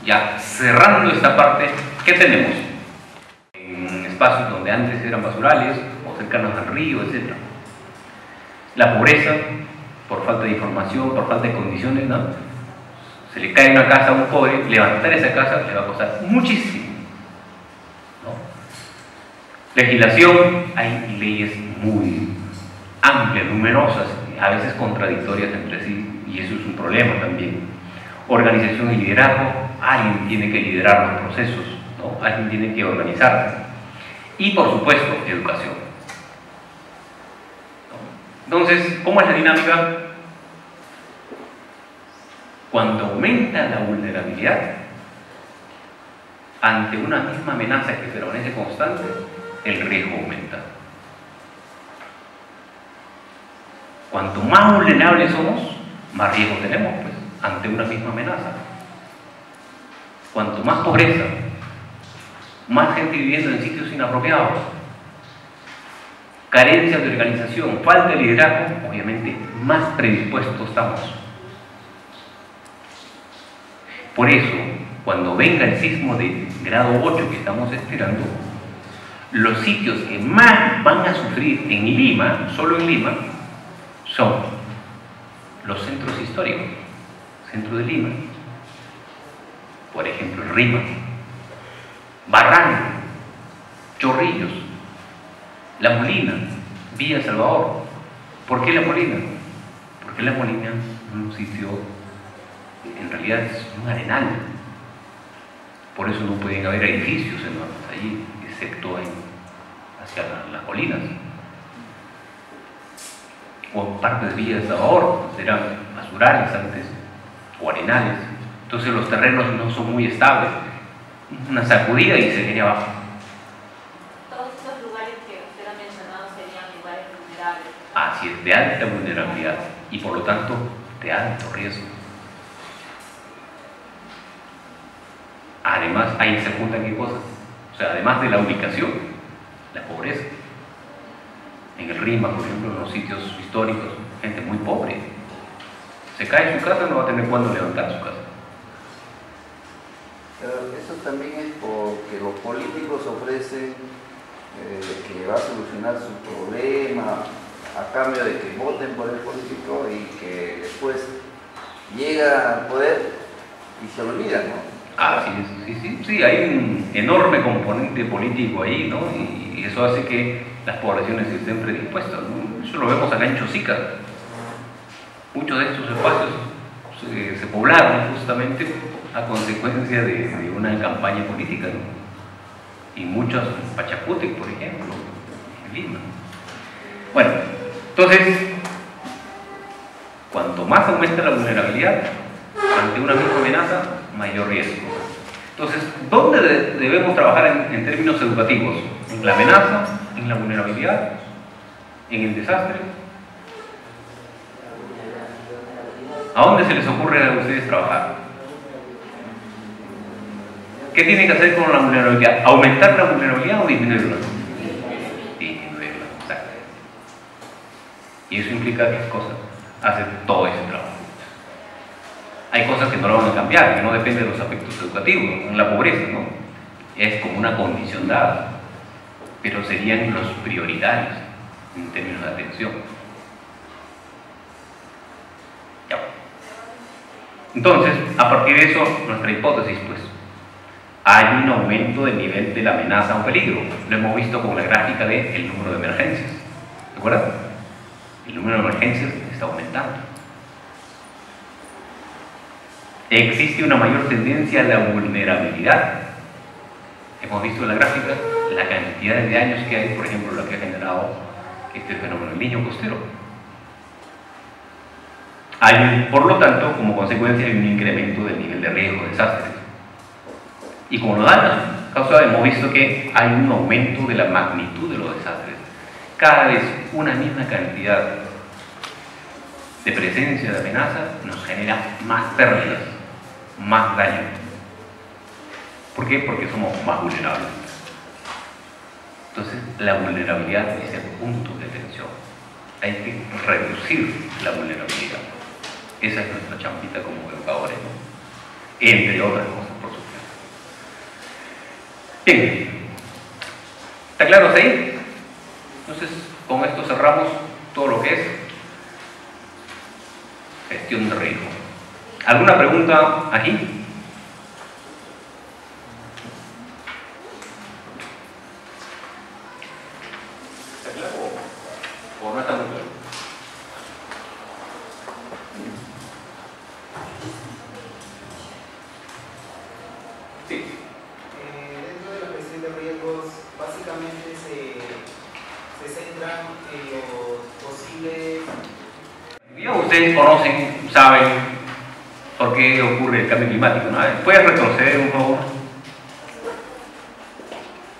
ya cerrando esta parte, ¿qué tenemos? En espacios donde antes eran basurales o cercanos al río, etc. La pobreza, por falta de información, por falta de condiciones, ¿no? Se le cae una casa a un pobre, levantar esa casa le va a costar muchísimo, ¿no? Legislación, hay leyes muy amplias, numerosas, a veces contradictorias entre sí, y eso es un problema también. Organización y liderazgo, alguien tiene que liderar los procesos, ¿no? Alguien tiene que organizarse. Y por supuesto, educación. Entonces, ¿cómo es la dinámica? Cuando aumenta la vulnerabilidad ante una misma amenaza que permanece constante, el riesgo aumenta. Cuanto más vulnerables somos, más riesgo tenemos, pues, ante una misma amenaza. Cuanto más pobreza, más gente viviendo en sitios inapropiados, carencia de organización, falta de liderazgo, obviamente más predispuestos estamos. Por eso, cuando venga el sismo de grado 8 que estamos esperando, los sitios que más van a sufrir en Lima, solo en Lima, son los centros históricos, centro de Lima, por ejemplo, Rima, Barranco, Chorrillos, La Molina, Villa Salvador. ¿Por qué La Molina? Porque La Molina es un sitio, en realidad es un arenal, por eso no pueden haber edificios enormes allí, excepto hacia las colinas. O partes de Villa Salvador, eran basurales antes, o arenales. Entonces los terrenos no son muy estables. Una sacudida y se viene abajo. Todos estos lugares que usted ha mencionado serían lugares vulnerables. Así es, de alta vulnerabilidad y por lo tanto de alto riesgo. Además, ahí se juntan qué cosas. O sea, además de la ubicación, la pobreza. En el Rima, por ejemplo, en los sitios históricos, gente muy pobre. Se cae su casa, no va a tener cuándo levantar su casa. Pero eso también es porque los políticos ofrecen que va a solucionar su problema a cambio de que voten por el político y que después llega al poder y se olvidan, ¿no? Ah, sí, hay un enorme componente político ahí, ¿no? Y eso hace que las poblaciones estén predispuestas, ¿no? Eso lo vemos acá en Chosica. Muchos de estos espacios se poblaron justamente a consecuencia de una campaña política, ¿no? Y muchos en Pachacútec, por ejemplo, en Lima. Bueno, entonces, cuanto más aumenta la vulnerabilidad ante una misma amenaza, mayor riesgo. Entonces, ¿dónde debemos trabajar en términos educativos? ¿En la amenaza? ¿En la vulnerabilidad? ¿En el desastre? ¿A dónde se les ocurre a ustedes trabajar? ¿Qué tienen que hacer con la vulnerabilidad? ¿Aumentar la vulnerabilidad o disminuirla? Disminuirla, exacto. Y eso implica que las cosas hacen todo ese trabajo. Hay cosas que no lo van a cambiar, que no dependen de los aspectos educativos, en la pobreza, ¿no? Es como una condición dada, pero serían los prioritarios en términos de atención. Ya. Entonces, a partir de eso, nuestra hipótesis, pues, hay un aumento del nivel de la amenaza o peligro. Lo hemos visto con la gráfica del número de emergencias. ¿De acuerdo? El número de emergencias está aumentando. Existe una mayor tendencia a la vulnerabilidad. Hemos visto en la gráfica la cantidad de daños que hay, por ejemplo, lo que ha generado este fenómeno del Niño Costero. Por lo tanto, como consecuencia, hay un incremento del nivel de riesgo de desastres. Y como lo da la causa, hemos visto que hay un aumento de la magnitud de los desastres. Cada vez una misma cantidad de presencia de amenaza nos genera más pérdidas, más daño. ¿Por qué? Porque somos más vulnerables. Entonces, la vulnerabilidad es el punto de tensión. Hay que reducir la vulnerabilidad. Esa es nuestra champita como educadores, ¿no? Entre otras cosas, por supuesto. Bien. ¿Está claro hasta ahí? Entonces, con esto cerramos todo lo que es gestión de riesgo. ¿Alguna pregunta aquí? ¿Está claro o no está muy claro? mesuran los posibles... Ustedes conocen, saben por qué ocurre el cambio climático, ¿no? ¿Puedes retroceder, por favor?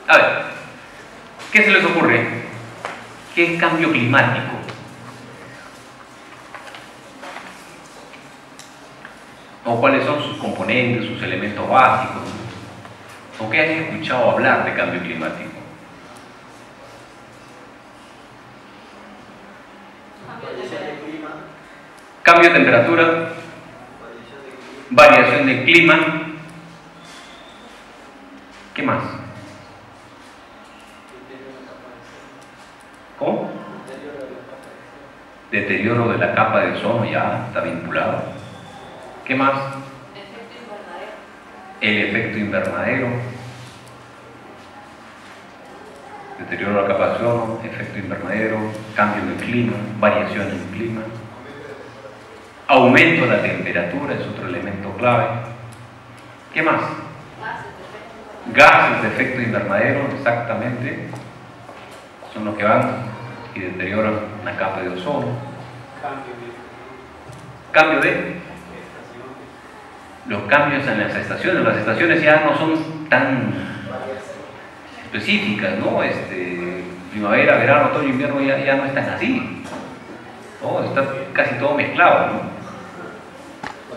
A ver, ¿qué se les ocurre? ¿Qué es cambio climático? ¿O cuáles son sus componentes, sus elementos básicos? ¿O qué han escuchado hablar de cambio climático? Cambio de temperatura, variación del clima. ¿Qué más? ¿Cómo? Deterioro de la capa de ozono, ya está vinculado. ¿Qué más? Efecto invernadero. El efecto invernadero. Deterioro de la capa de ozono, efecto invernadero, cambio del clima, variación en el clima. Aumento de la temperatura es otro elemento clave. ¿Qué más? Gases de efecto invernadero, exactamente. Son los que van y deterioran la capa de ozono. Cambio de los cambios en las estaciones. Las estaciones ya no son tan específicas, ¿no? Primavera, verano, otoño, invierno ya no están así, ¿no? Está casi todo mezclado, ¿no?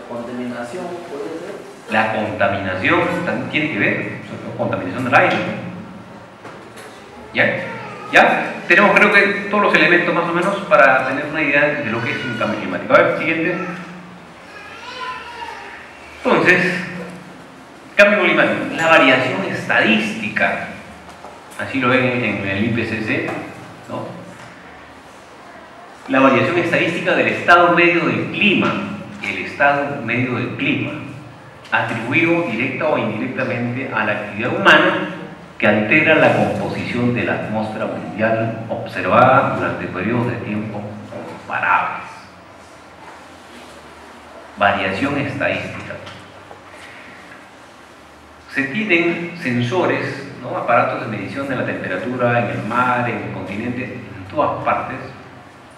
La contaminación puede ser. La contaminación también tiene que ver, la contaminación del aire, ¿no? ¿Ya? Tenemos, creo que, todos los elementos más o menos para tener una idea de lo que es un cambio climático. A ver, siguiente. Entonces, cambio climático, la variación estadística, así lo ven en el IPCC, ¿no? La variación estadística del estado medio del clima, atribuido directa o indirectamente a la actividad humana que altera la composición de la atmósfera mundial observada durante periodos de tiempo comparables. Variación estadística. Se tienen sensores, ¿no? Aparatos de medición de la temperatura en el mar, en el continente, en todas partes,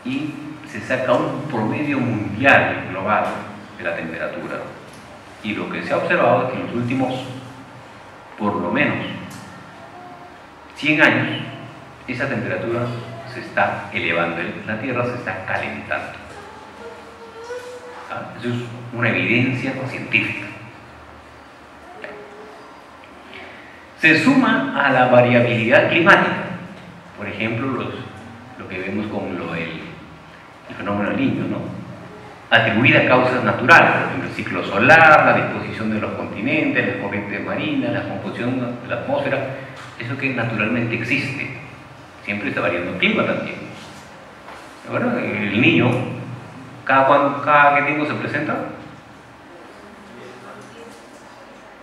y se saca un promedio mundial global de la temperatura. Y lo que se ha observado es que en los últimos, por lo menos, 100 años, esa temperatura se está elevando, la Tierra se está calentando. ¿Ah? Eso es una evidencia científica. Se suma a la variabilidad climática, por ejemplo, lo que vemos con el fenómeno del Niño, ¿no? Atribuida a causas naturales, por ejemplo, el ciclo solar, la disposición de los continentes, las corrientes marinas, la composición de la atmósfera, eso que naturalmente existe. Siempre está variando el clima también. Bueno, el Niño, ¿cada qué tiempo se presenta?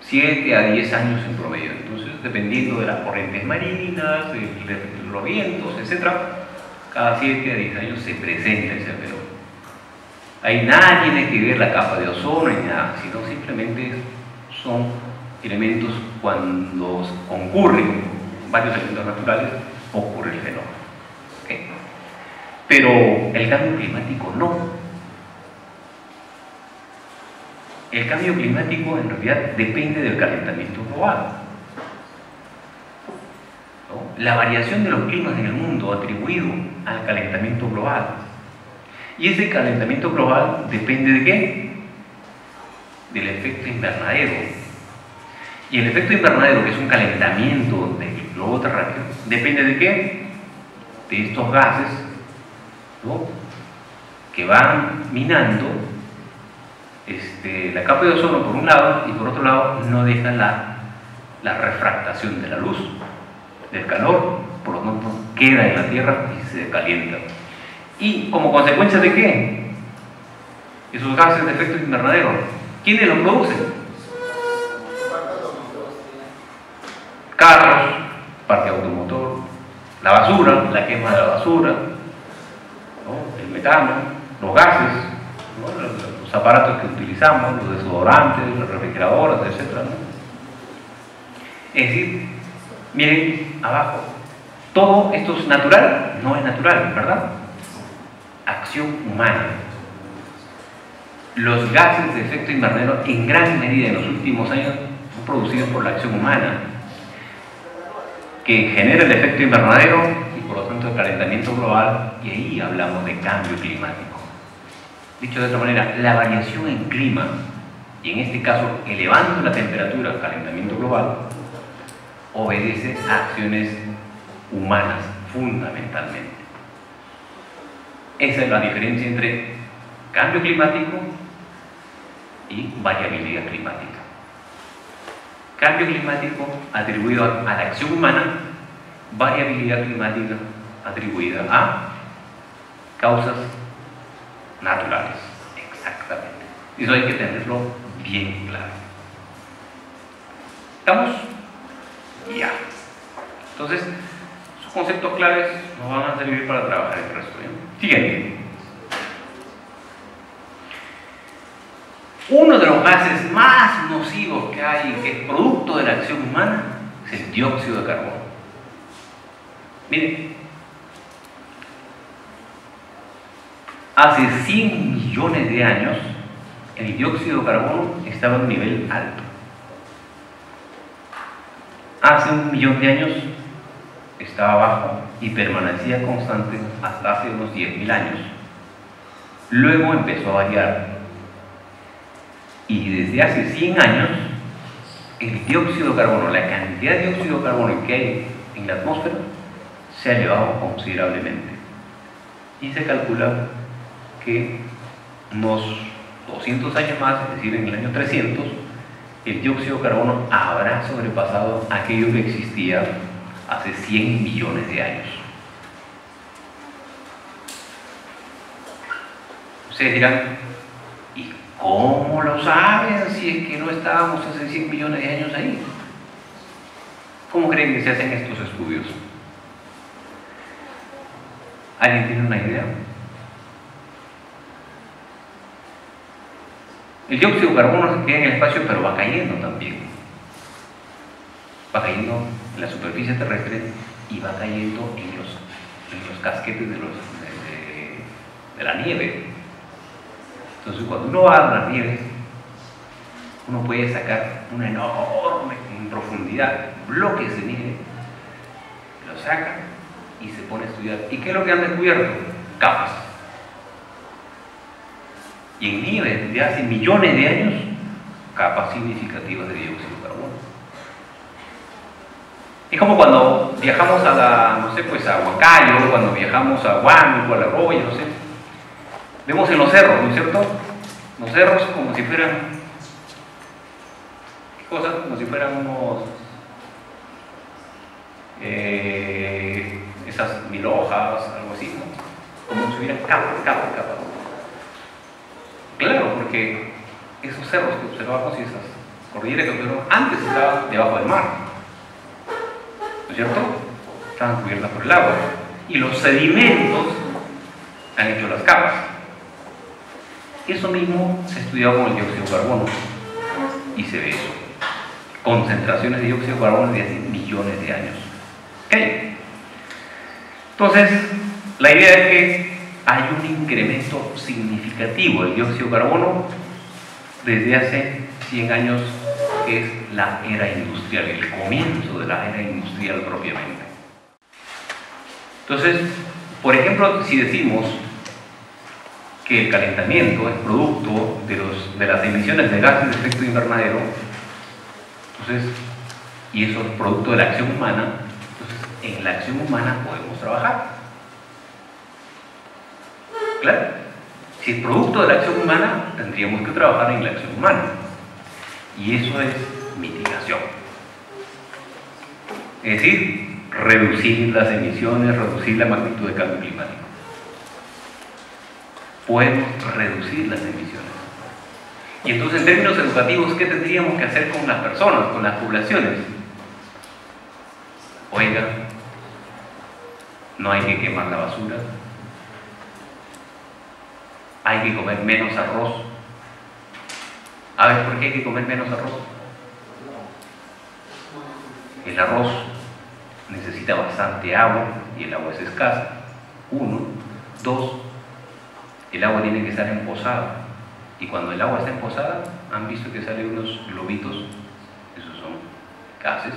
7 a 10 años en promedio. Entonces, dependiendo de las corrientes marinas, los vientos, etc., cada 7 a 10 años se presenta ese fenómeno. Ahí nada tiene que ver la capa de ozono ni nada, sino simplemente son elementos cuando concurren varios elementos naturales, ocurre el fenómeno. ¿Okay? Pero el cambio climático no. El cambio climático en realidad depende del calentamiento global, ¿no? La variación de los climas en el mundo atribuido al calentamiento global. Y ese calentamiento global depende de ¿qué? Del efecto invernadero. Y el efecto invernadero, que es un calentamiento del globo terráqueo, depende de ¿qué? De estos gases, ¿no? Que van minando la capa de ozono por un lado, y por otro lado no dejan la refractación de la luz, del calor, por lo tanto queda en la Tierra y se calienta. ¿Y como consecuencia de qué? Esos gases de efecto invernadero, ¿quiénes los producen? Carros, parque automotor, la basura, la quema de la basura, ¿no? El metano, los gases, ¿no? Los aparatos que utilizamos, los desodorantes, las refrigeradoras, etc., ¿no? Es decir, miren abajo, todo esto es natural, no es natural, ¿verdad? Acción humana. Los gases de efecto invernadero en gran medida en los últimos años son producidos por la acción humana, que genera el efecto invernadero y por lo tanto el calentamiento global, y ahí hablamos de cambio climático. Dicho de otra manera, la variación en clima, y en este caso elevando la temperatura, calentamiento global, obedece a acciones humanas fundamentalmente. Esa es la diferencia entre cambio climático y variabilidad climática. Cambio climático atribuido a la acción humana, variabilidad climática atribuida a causas naturales. Exactamente. Eso hay que tenerlo bien claro. ¿Estamos? Ya. Entonces, sus conceptos claves nos van a servir para trabajar el resto. Siguiente. Uno de los gases más nocivos que hay, que es producto de la acción humana, es el dióxido de carbono. Miren, hace 100 millones de años, el dióxido de carbono estaba en un nivel alto. Hace 1 millón de años estaba bajo y permanecía constante hasta hace unos 10.000 años. Luego empezó a variar. Y desde hace 100 años, el dióxido de carbono, la cantidad de dióxido de carbono que hay en la atmósfera, se ha elevado considerablemente. Y se calcula que unos 200 años más, es decir, en el año 300, el dióxido de carbono habrá sobrepasado aquello que existía hace 100 millones de años. Ustedes dirán, ¿y cómo lo saben si es que no estábamos hace 100 millones de años ahí? ¿Cómo creen que se hacen estos estudios? ¿Alguien tiene una idea? El dióxido de carbono se queda en el espacio, pero va cayendo también. Va cayendo en la superficie terrestre y va cayendo en los casquetes de la nieve. Entonces, cuando uno va a la nieve, uno puede sacar una enorme, en profundidad, bloques de nieve, lo saca y se pone a estudiar. ¿Y qué es lo que han descubierto? Capas. Y en nieve de hace millones de años, capas significativas de dióxido de carbono. Es como cuando viajamos a a Huancayo, cuando viajamos a Huánuco, a La Roya, no sé. Vemos en los cerros, ¿no es cierto? Los cerros como si fueran... ¿Qué cosas? Como si fueran unos... esas 1000 hojas, algo así, ¿no? Como si hubieran capas. Claro, porque esos cerros que observamos y esas cordilleras que observamos antes estaban debajo del mar, ¿no es cierto? Estaban cubiertas por el agua y los sedimentos han hecho las capas. Eso mismo se ha estudiado con el dióxido de carbono y se ve eso, concentraciones de dióxido de carbono de hace millones de años. ¿Okay? Entonces, la idea es que hay un incremento significativo del dióxido de carbono desde hace 100 años, que es la era industrial, el comienzo de la era industrial propiamente. Entonces, por ejemplo, si decimos que el calentamiento es producto de las emisiones de gases de efecto invernadero, entonces, y eso es producto de la acción humana, entonces en la acción humana podemos trabajar. Claro, si es producto de la acción humana, tendríamos que trabajar en la acción humana. Y eso es mitigación. Es decir, reducir las emisiones, reducir la magnitud de cambio climático. Podemos reducir las emisiones. Y entonces, en términos educativos, ¿qué tendríamos que hacer con las personas, con las poblaciones? Oiga, no hay que quemar la basura. Hay que comer menos arroz. ¿A ver por qué hay que comer menos arroz? El arroz necesita necesita bastante agua y el agua es escasa. 1. 2. El agua tiene que estar emposada. Y cuando el agua está emposada, han visto que salen unos globitos, esos son gases,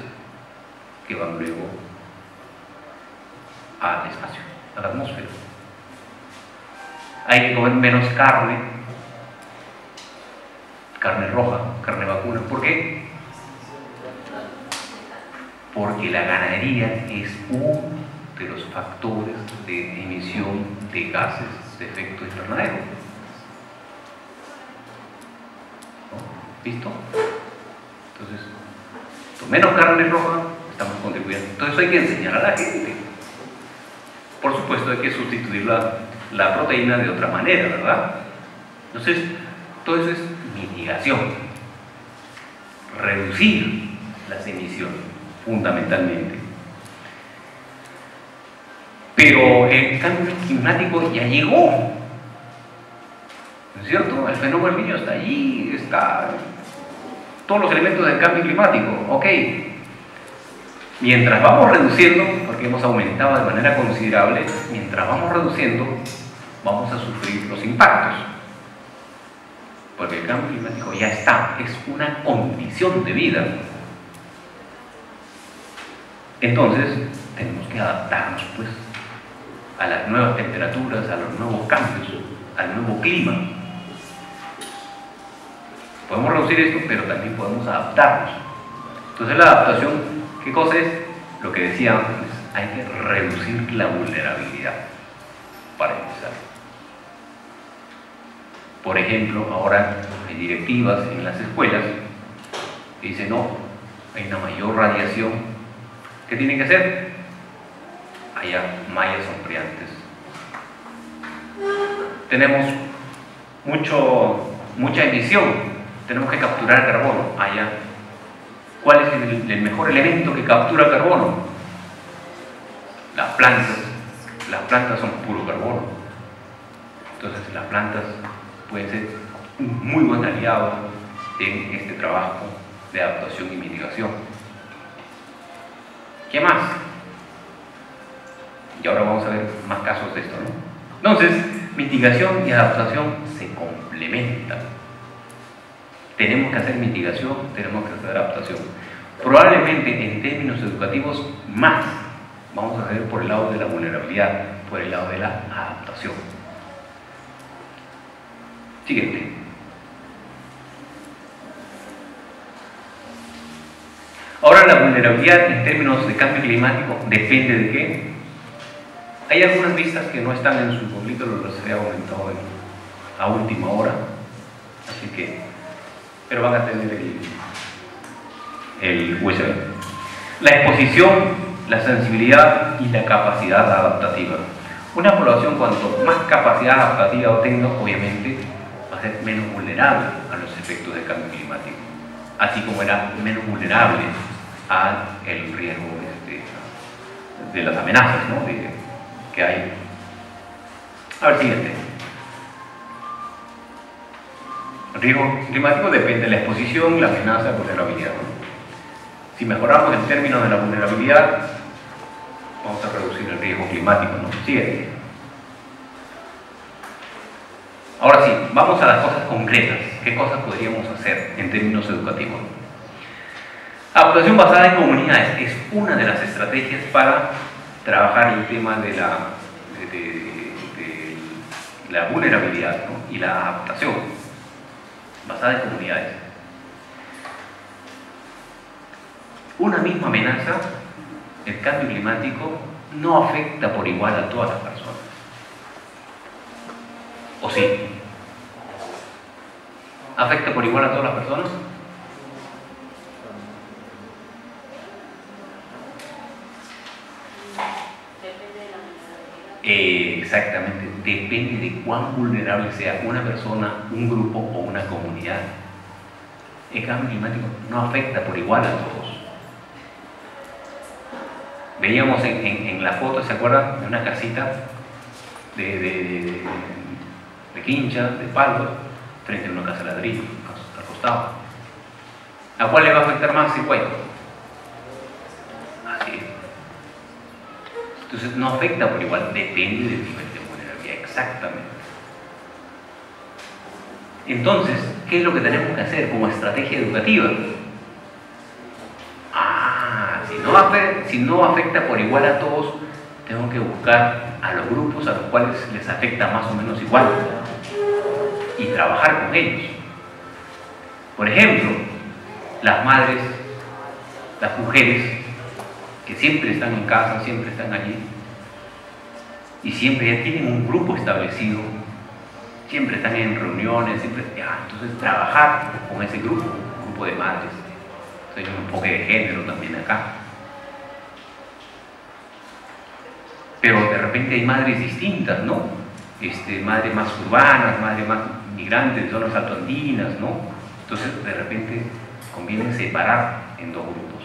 que van luego al espacio, a la atmósfera. Hay que comer menos carne roja, carne vacuna. ¿Por qué? Porque la ganadería es uno de los factores de emisión de gases de efecto invernadero. ¿No? ¿Listo? Entonces, menos carne roja, estamos contribuyendo. Entonces hay que enseñar a la gente. Por supuesto hay que sustituir la proteína de otra manera, ¿verdad? Entonces, todo eso es mitigación. Reducir las emisiones, fundamentalmente. Pero el cambio climático ya llegó. ¿No es cierto? El fenómeno del Niño está allí, está todos los elementos del cambio climático. Ok. Mientras vamos reduciendo, porque hemos aumentado de manera considerable, mientras vamos reduciendo, vamos a sufrir los impactos. Porque el cambio climático ya está, es una condición de vida. Entonces, tenemos que adaptarnos, pues, a las nuevas temperaturas, a los nuevos cambios, al nuevo clima. Podemos reducir esto, pero también podemos adaptarnos. Entonces, la adaptación, ¿qué cosa es? Lo que decía antes, hay que reducir la vulnerabilidad, para empezar. Por ejemplo, ahora hay directivas en las escuelas que dicen, no, hay una mayor radiación. ¿Qué tienen que hacer? Haya mallas sombreantes. Tenemos mucha emisión, tenemos que capturar carbono. ¿Cuál es el mejor elemento que captura carbono? Las plantas. Las plantas son puro carbono. Entonces las plantas pueden ser un muy buen aliado en este trabajo de adaptación y mitigación. ¿Qué más? Y ahora vamos a ver más casos de esto, ¿no? Entonces, mitigación y adaptación se complementan. Tenemos que hacer mitigación, tenemos que hacer adaptación. Probablemente en términos educativos más vamos a hacer por el lado de la vulnerabilidad, por el lado de la adaptación. Siguiente. Ahora la vulnerabilidad en términos de cambio climático depende de qué. Hay algunas vistas que no están en su capítulo, los he aumentado a última hora, así que, pero van a tener el USB. La exposición, la sensibilidad y la capacidad adaptativa. Una población cuanto más capacidad adaptativa tenga, obviamente va a ser menos vulnerable a los efectos del cambio climático, así como era menos vulnerable al riesgo de las amenazas, ¿no? que hay. A ver, siguiente. El riesgo climático depende de la exposición, la amenaza, la vulnerabilidad, ¿no? Si mejoramos el término de la vulnerabilidad, vamos a reducir el riesgo climático, ¿no? Siguiente. Ahora sí, vamos a las cosas concretas. ¿Qué cosas podríamos hacer en términos educativos? Adaptación basada en comunidades es una de las estrategias para trabajar el tema de la vulnerabilidad, ¿no? Y la adaptación basada en comunidades. Una misma amenaza, el cambio climático, no afecta por igual a todas las personas. ¿O sí? ¿Afecta por igual a todas las personas? Exactamente, depende de cuán vulnerable sea una persona, un grupo o una comunidad. El cambio climático no afecta por igual a todos. Veíamos en la foto, ¿se acuerdan? De una casita de quincha, de palo, frente a una casa de ladrillo, al costado. ¿A cuál le va a afectar más el cuello? Así es. Entonces no afecta por igual, depende del nivel de vulnerabilidad, exactamente. Entonces, ¿qué es lo que tenemos que hacer como estrategia educativa? Si no afecta por igual a todos, tengo que buscar a los grupos a los cuales les afecta más o menos igual y trabajar con ellos. Por ejemplo, las madres, las mujeres que siempre están en casa, siempre están allí y siempre ya tienen un grupo establecido, siempre están en reuniones, entonces trabajar con ese grupo, un grupo de madres. Hay un enfoque de género también acá. Pero de repente hay madres distintas, ¿no? Madres más urbanas, madres más migrantes de zonas altoandinas, ¿no? Entonces de repente conviene separar en dos grupos.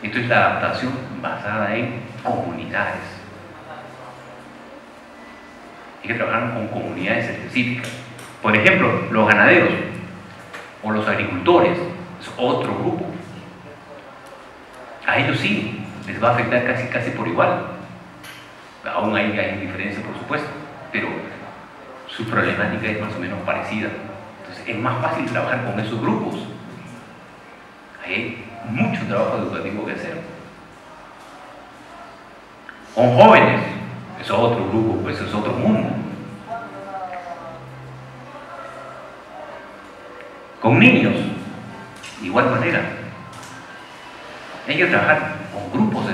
Esto es la adaptación basada en comunidades. Hay que trabajar con comunidades específicas. Por ejemplo, los ganaderos o los agricultores es otro grupo. A ellos sí les va a afectar casi por igual. Aún hay diferencia, por supuesto, pero su problemática es más o menos parecida. Entonces es más fácil trabajar con esos grupos. Hay mucho trabajo educativo que hacer. Con jóvenes es otro grupo, pues es otro mundo. Con niños, de igual manera. Hay que trabajar con grupos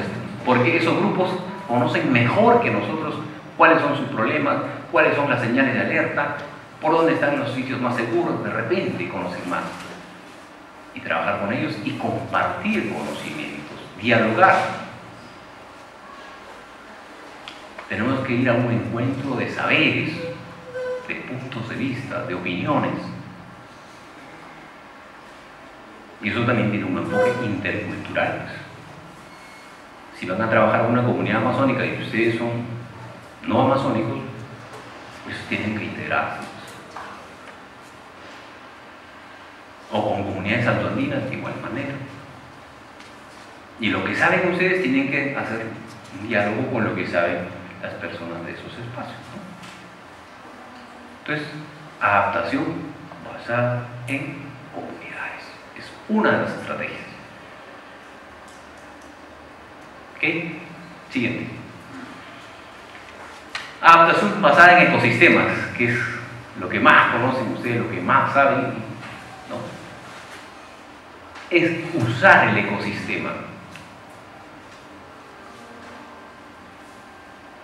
porque esos grupos conocen mejor que nosotros cuáles son sus problemas, cuáles son las señales de alerta, por dónde están los sitios más seguros, de repente conocen más. Y trabajar con ellos y compartir conocimientos, dialogar. Tenemos que ir a un encuentro de saberes, de puntos de vista, de opiniones. Y eso también tiene un enfoque intercultural. Si van a trabajar con una comunidad amazónica y ustedes son no amazónicos, pues tienen que integrarse. O con comunidades altoandinas de igual manera. Y lo que saben ustedes tienen que hacer un diálogo con lo que saben las personas de esos espacios, ¿no? Entonces, adaptación basada en comunidades es una de las estrategias. ¿Ok? Siguiente. Adaptación basada en ecosistemas, que es lo que más conocen ustedes, lo que más saben, ¿no? Es usar el ecosistema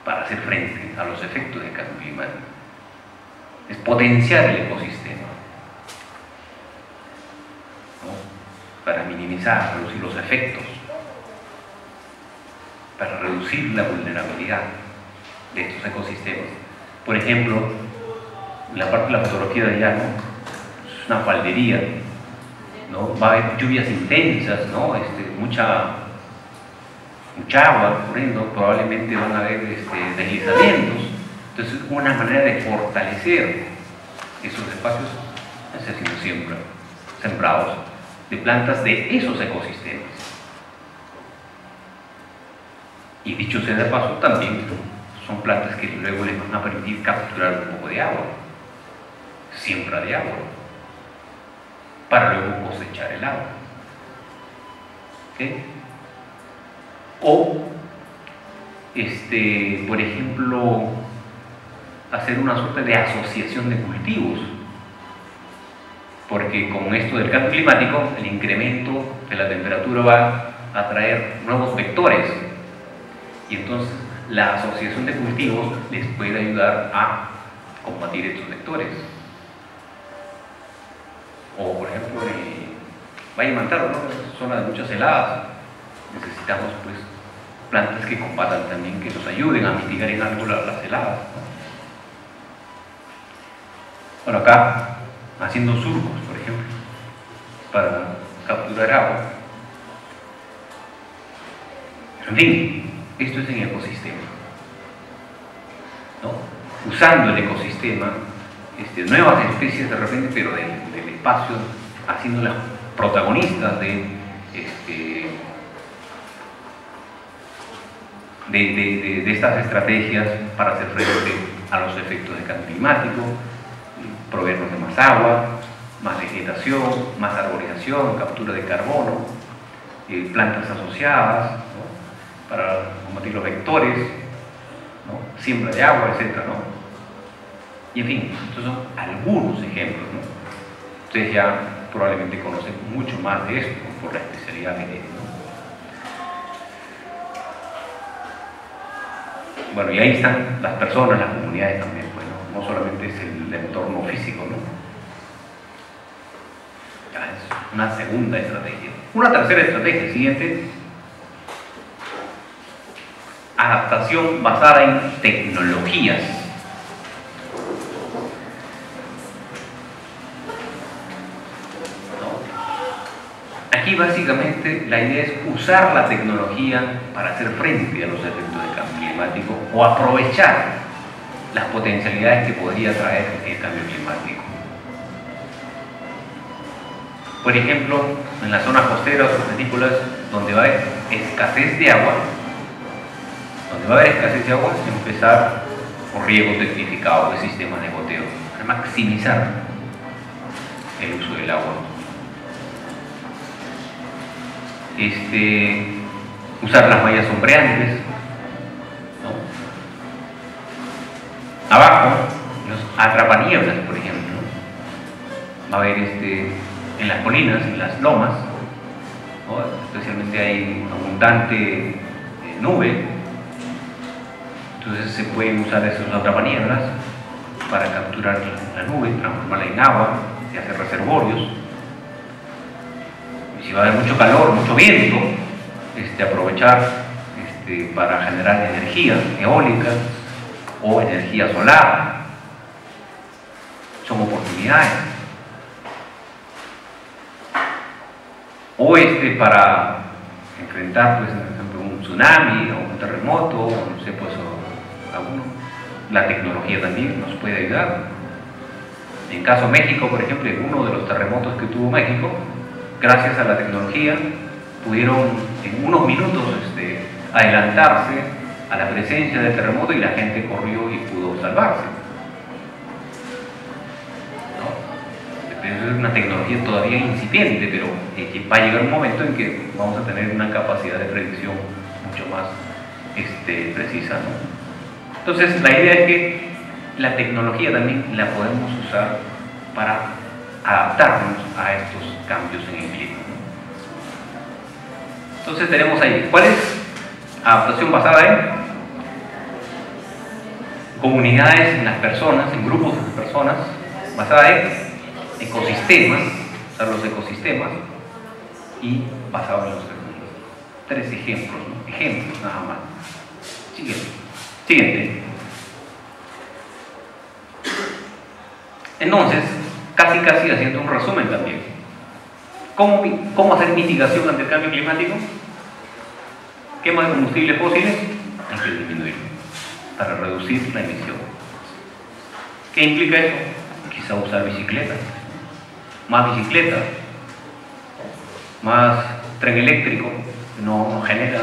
para hacer frente a los efectos del cambio climático. Es potenciar el ecosistema, ¿no? Para minimizar, reducir los efectos, para reducir la vulnerabilidad de estos ecosistemas. Por ejemplo, la parte de la fotografía de allá, ¿no? Es una faldería, ¿no? Va a haber lluvias intensas, ¿no? Mucha agua corriendo, probablemente van a haber deslizamientos. Entonces, una manera de fortalecer esos espacios es haciendo sembrados de plantas de esos ecosistemas. Y dicho sea de paso, también son plantas que luego les van a permitir capturar un poco de agua, siembra de agua, para luego cosechar el agua. ¿Okay? O, por ejemplo, hacer una suerte de asociación de cultivos, porque con esto del cambio climático, el incremento de la temperatura va a traer nuevos vectores, y entonces la asociación de cultivos les puede ayudar a combatir estos vectores. O, por ejemplo, Valle Mantaro, ¿no? Es zona de muchas heladas. Necesitamos, pues, plantas que combatan también, que nos ayuden a mitigar en algo las heladas, ¿no? Bueno, acá, haciendo surcos, por ejemplo, para capturar agua. En fin, esto es en el ecosistema, ¿no? Usando el ecosistema, nuevas especies de repente, pero del espacio, haciéndolas protagonistas de de estas estrategias para hacer frente a los efectos del cambio climático, proveernos de más agua, más vegetación, más arborización, captura de carbono, plantas asociadas, ¿no?, para combatir los vectores, ¿no?, siembra de agua, etc., ¿no? Y en fin, estos son algunos ejemplos, ¿no? Ustedes ya probablemente conocen mucho más de esto por la especialidad que tienen, ¿no? Bueno, y ahí están las personas, las comunidades también, pues, ¿no? No solamente es el entorno físico, ¿no? Ya es una segunda estrategia. Una tercera estrategia, siguiente: adaptación basada en tecnologías. Aquí básicamente la idea es usar la tecnología para hacer frente a los efectos del cambio climático o aprovechar las potencialidades que podría traer el cambio climático. Por ejemplo, en las zonas costeras o planícolas donde va a haber escasez de agua, empezar con riego tecnificado de sistemas de goteo para maximizar el uso del agua. Usar las mallas sombreantes, ¿no? Abajo, los atrapanieblas, por ejemplo, va a haber en las colinas, en las lomas, ¿no?, especialmente hay abundante nube, entonces se pueden usar esos atrapanieblas para capturar la nube, transformarla en agua y hacer reservorios. Si va a haber mucho calor, mucho viento, aprovechar para generar energía eólica o energía solar. Son oportunidades. O para enfrentar, pues, por ejemplo, un tsunami o un terremoto, o no sé, pues, la tecnología también nos puede ayudar. En caso de México, por ejemplo, en uno de los terremotos que tuvo México, gracias a la tecnología pudieron en unos minutos adelantarse a la presencia del terremoto y la gente corrió y pudo salvarse, ¿no? Es una tecnología todavía incipiente, pero va a llegar un momento en que vamos a tener una capacidad de predicción mucho más precisa, ¿no? Entonces la idea es que la tecnología también la podemos usar para adaptarnos a estos cambios en el clima, ¿no? Entonces tenemos ahí, ¿cuál es? Adaptación basada en comunidades, en las personas, en grupos de personas, basada en ecosistemas, usar los ecosistemas, y basado en los recursos. 3 ejemplos, ¿no? Ejemplos nada más. Siguiente. Entonces, casi haciendo un resumen también. ¿Cómo hacer mitigación ante el cambio climático? Quema de combustibles fósiles, hay que disminuirlo para reducir la emisión. ¿Qué implica eso? Quizá usar bicicletas, más bicicletas, más tren eléctrico, no genera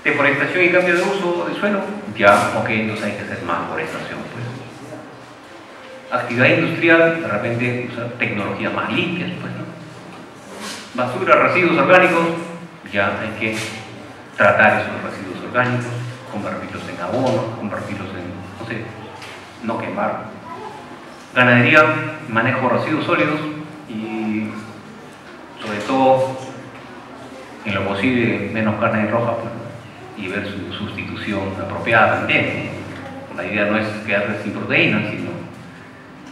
deforestación y cambio de uso del suelo. Ya, ok, entonces hay que hacer más forestación, pues. Actividad industrial, de repente usar tecnologías más limpias, pues, ¿no? Basura, residuos orgánicos, ya hay que tratar esos residuos orgánicos, convertirlos en abono, convertirlos en, no sé, no quemar. Ganadería, manejo de residuos sólidos y sobre todo, en lo posible, menos carne roja, pues, ¿no? Y ver su sustitución apropiada también. La idea no es quedarse sin proteínas, sino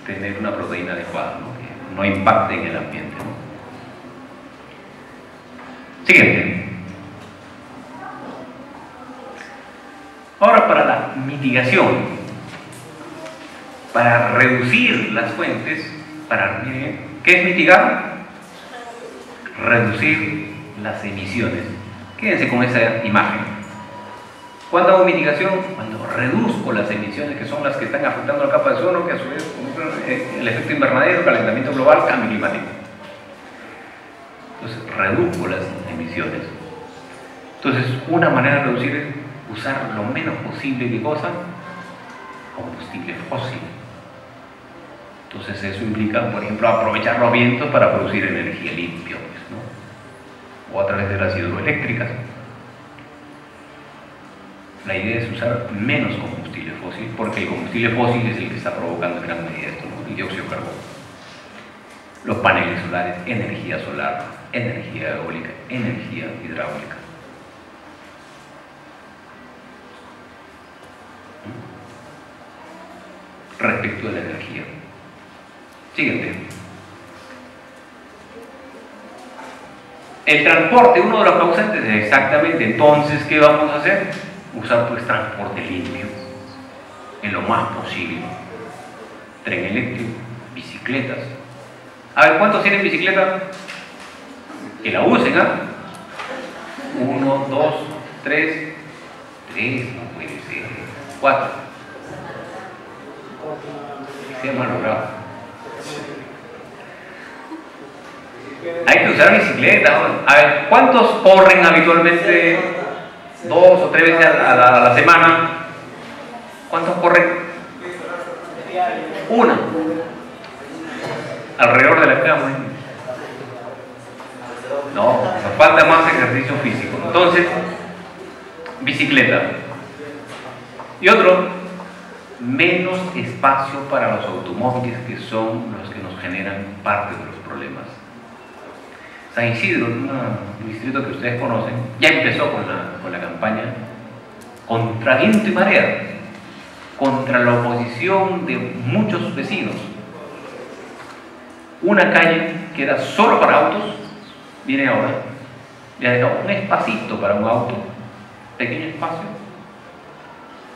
tener una proteína adecuada, ¿no?, que no impacte en el ambiente, ¿no? Siguiente. Ahora, para la mitigación, para reducir las fuentes, ¿qué es mitigar? Reducir las emisiones. Quédense con esa imagen. ¿Cuándo hago mitigación? Cuando reduzco las emisiones, que son las que están afectando la capa de ozono, que a su vez el efecto invernadero, calentamiento global, cambio climático. Entonces reduzco las emisiones. Entonces, una manera de reducir es usar lo menos posible de cosa, combustible fósil. Entonces eso implica, por ejemplo, aprovechar los vientos para producir energía limpia, pues, ¿no? O a través de las hidroeléctricas. La idea es usar menos combustible fósil, porque el combustible fósil es el que está provocando en gran medida esto, ¿no? El dióxido de carbono. Los paneles solares, energía solar, energía eólica, energía hidráulica. Respecto de la energía. Siguiente. El transporte, uno de los causantes es exactamente, entonces, ¿qué vamos a hacer? Usar pues transporte limpio, en lo más posible. Tren eléctrico, bicicletas. A ver, ¿cuántos tienen bicicleta? Que la usen, ¿ah? 1, 2, 3, no puede ser, 4. Sea mal logrado. Hay que usar bicicleta. A ver, ¿cuántos corren habitualmente 2 o 3 veces a la semana? ¿Cuántos corren? Una. Alrededor de la cama. No, nos falta más ejercicio físico. Entonces, bicicleta. Y otro, menos espacio para los automóviles, que son los que nos generan parte de los problemas. San Isidro, un distrito que ustedes conocen, ya empezó con la campaña contra viento y marea, contra la oposición de muchos vecinos. Una calle que era solo para autos, viene ahora, le ha dejado un espacito para un auto, pequeño espacio,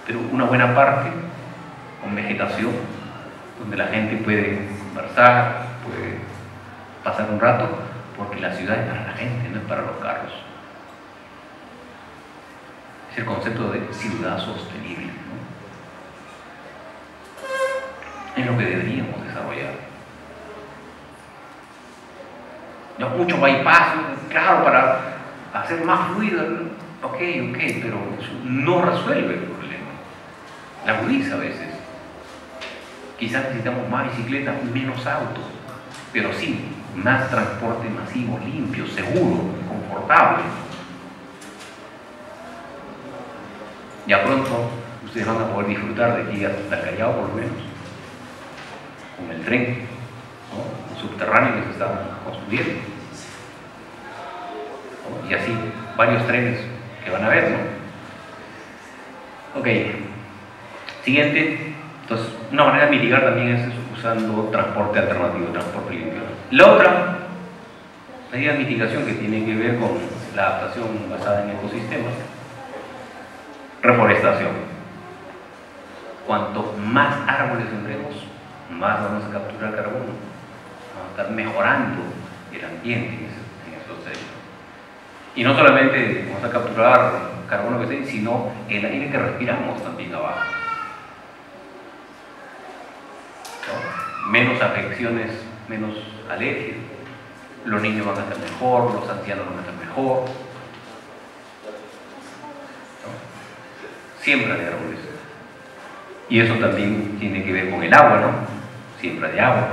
pero una buena parte con vegetación, donde la gente puede conversar, puede pasar un rato, porque la ciudad es para la gente, no es para los carros. Es el concepto de ciudad sostenible, ¿no? Es lo que deberíamos desarrollar. No mucho bypass, claro, para hacer más fluido, ok, pero eso no resuelve el problema. La agudiza a veces. Quizás necesitamos más bicicletas, menos autos, pero sí, más transporte masivo, limpio, seguro, confortable. Ya pronto ustedes van a poder disfrutar de aquí hasta el Callao, por lo menos, con el tren, ¿no? El subterráneo que se está construyendo, ¿no? Y así, varios trenes que van a haber, ¿no? Ok, siguiente. Entonces, una manera de mitigar también es usando transporte alternativo, transporte limpio. La otra medida de mitigación que tiene que ver con la adaptación basada en ecosistemas, reforestación. Cuanto más árboles sembremos, más vamos a capturar carbono, vamos a estar mejorando el ambiente en esos sellos. Y no solamente vamos a capturar carbono que sea, sino el aire que respiramos también abajo. Menos afecciones, menos alergias, los niños van a estar mejor, los ancianos van a estar mejor, ¿no? Siembra de árboles. Y eso también tiene que ver con el agua, ¿no? Siembra de agua.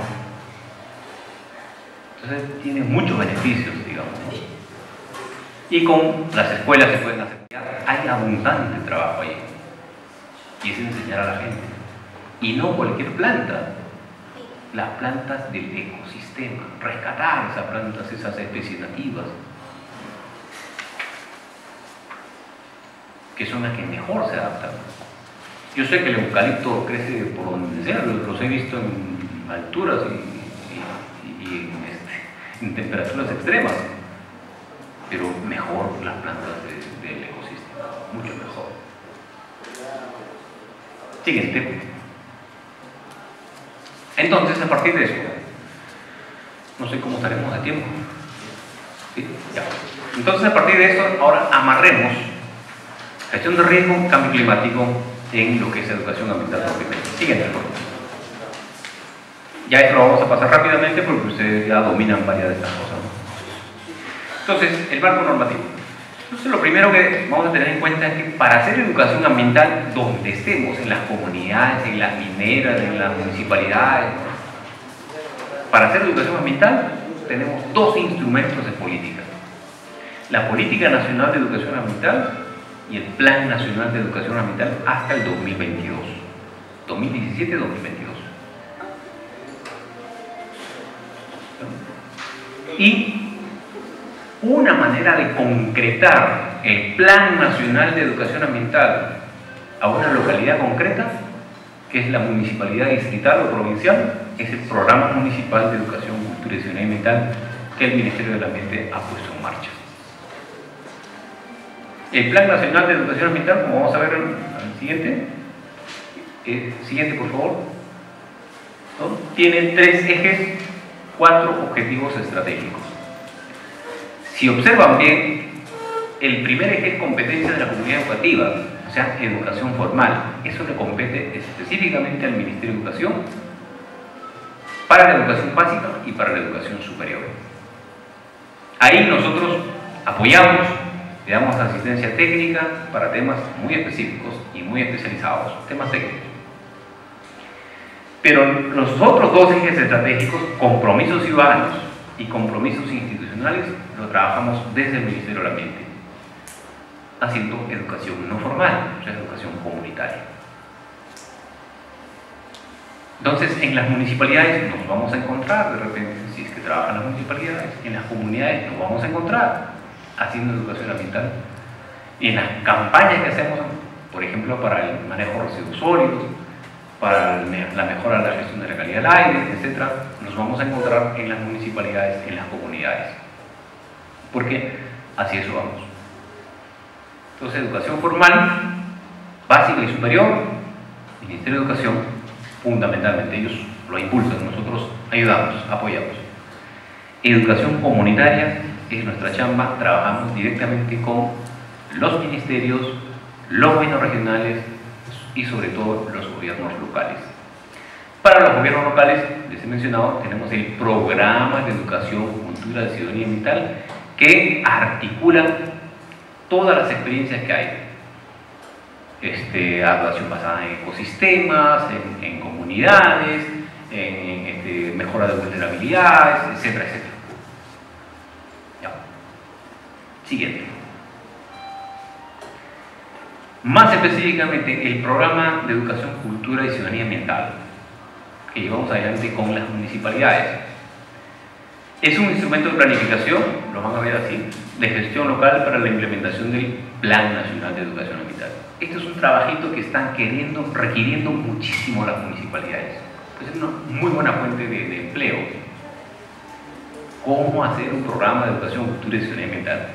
Entonces tiene muchos beneficios, digamos, ¿no? Y con las escuelas se pueden hacer. Hay abundante trabajo ahí. Y es enseñar a la gente. Y no cualquier planta. Las plantas del ecosistema, rescatar esas plantas, esas especies nativas, que son las que mejor se adaptan. Yo sé que el eucalipto crece por donde sea, los he visto en alturas y en temperaturas extremas, pero mejor las plantas del ecosistema, mucho mejor. Siguiente. Entonces, a partir de eso, no sé cómo estaremos de tiempo. ¿Sí? Ya. Entonces, a partir de eso, ahora amarremos gestión de riesgo, cambio climático en lo que es educación ambiental propiamente. Siguiente, por favor. Ya esto lo vamos a pasar rápidamente porque ustedes ya dominan varias de estas cosas, ¿no? Entonces, el marco normativo. Entonces lo primero que vamos a tener en cuenta es que para hacer educación ambiental donde estemos, en las comunidades, en las mineras, en las municipalidades, para hacer educación ambiental tenemos dos instrumentos de política: la Política Nacional de Educación Ambiental y el Plan Nacional de Educación Ambiental hasta el 2022, 2017-2022. Y una manera de concretar el Plan Nacional de Educación Ambiental a una localidad concreta, que es la municipalidad distrital o provincial, es el Programa Municipal de Educación, Cultura y Ciudadanía Ambiental que el Ministerio del Ambiente ha puesto en marcha. El Plan Nacional de Educación Ambiental, como vamos a ver en el siguiente, siguiente por favor, ¿no? Tiene 3 ejes, 4 objetivos estratégicos. Si observan bien, el primer eje es competencia de la comunidad educativa, o sea, educación formal. Eso le compete específicamente al Ministerio de Educación para la educación básica y para la educación superior. Ahí nosotros apoyamos, le damos asistencia técnica para temas muy específicos y muy especializados, temas técnicos. Pero los otros 2 ejes estratégicos, compromisos ciudadanos y compromisos institucionales, lo trabajamos desde el Ministerio del Ambiente, haciendo educación no formal, o sea, educación comunitaria. Entonces, en las municipalidades nos vamos a encontrar, de repente, si es que trabajan las municipalidades, en las comunidades nos vamos a encontrar haciendo educación ambiental. Y en las campañas que hacemos, por ejemplo, para el manejo de residuos sólidos, para la mejora de la gestión de la calidad del aire, etc., nos vamos a encontrar en las municipalidades, en las comunidades. Porque hacia eso vamos. Entonces, educación formal, básica y superior, Ministerio de Educación, fundamentalmente, ellos lo impulsan, nosotros ayudamos, apoyamos. Educación comunitaria es nuestra chamba, trabajamos directamente con los ministerios, los gobiernos regionales y sobre todo los gobiernos locales. Para los gobiernos locales, les he mencionado, tenemos el Programa de Educación, Cultura y Ciudadanía Ambiental, que articula todas las experiencias que hay. Adaptación basada en ecosistemas, en comunidades, en mejora de vulnerabilidades, etcétera, etcétera. Ya. Siguiente. Más específicamente, el Programa de Educación, Cultura y Ciudadanía Ambiental, que llevamos adelante con las municipalidades. Es un instrumento de planificación, lo van a ver así, de gestión local para la implementación del Plan Nacional de Educación Ambiental. Este es un trabajito que están requiriendo muchísimo las municipalidades. Pues es una muy buena fuente de empleo. ¿Cómo hacer un programa de educación, cultura y ciudadanía ambiental?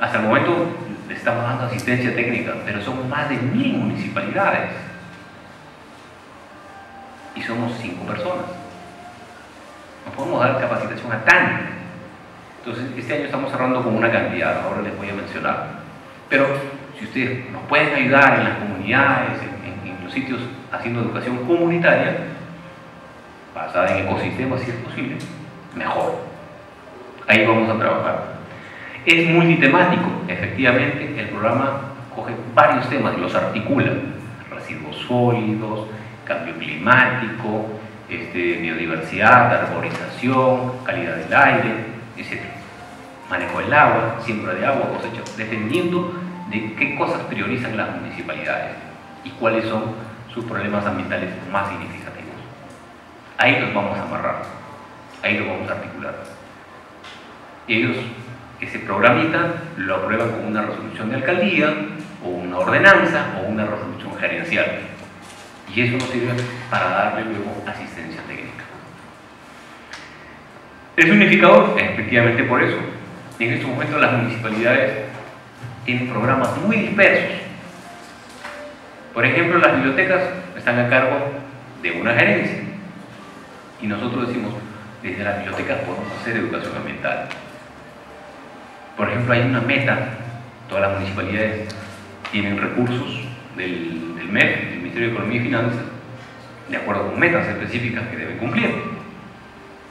Hasta el momento le estamos dando asistencia técnica, pero son más de 1000 municipalidades. Y somos 5 personas. No podemos dar capacitación a tanto. Entonces, este año estamos cerrando con una cantidad, ahora les voy a mencionar. Pero si ustedes nos pueden ayudar en las comunidades, en los sitios haciendo educación comunitaria, basada en ecosistemas si es posible, mejor. Ahí vamos a trabajar. Es multitemático, efectivamente, el programa coge varios temas y los articula: residuos sólidos, cambio climático, biodiversidad, arborización, calidad del aire, etc. Manejo del agua, siembra de agua, cosecha, dependiendo de qué cosas priorizan las municipalidades y cuáles son sus problemas ambientales más significativos. Ahí los vamos a amarrar, ahí los vamos a articular. Ellos, ese programita, lo aprueban con una resolución de alcaldía, o una ordenanza, o una resolución gerencial. Y eso nos sirve para darle luego asistencia técnica. ¿Es unificador? Efectivamente, por eso. En estos momentos las municipalidades tienen programas muy dispersos. Por ejemplo, las bibliotecas están a cargo de una gerencia. Y nosotros decimos, desde las bibliotecas podemos hacer educación ambiental. Por ejemplo, hay una meta, todas las municipalidades tienen recursos del MEF, del Ministerio de Economía y Finanzas, de acuerdo con metas específicas que deben cumplir.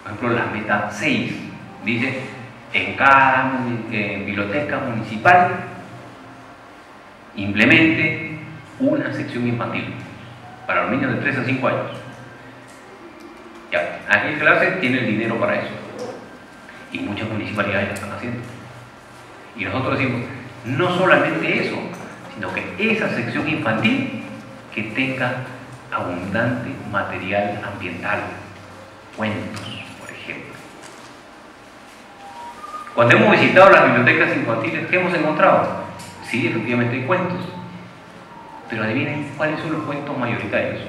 Por ejemplo, la meta 6 dice en cada biblioteca municipal implemente una sección infantil para los niños de 3 a 5 años. Ya, aquel clase tiene el dinero para eso. Y muchas municipalidades lo están haciendo. Y nosotros decimos, no solamente eso, sino que esa sección infantil que tenga abundante material ambiental, cuentos, por ejemplo. Cuando hemos visitado las bibliotecas infantiles, ¿qué hemos encontrado? Sí, efectivamente hay cuentos, pero adivinen cuáles son los cuentos mayoritarios.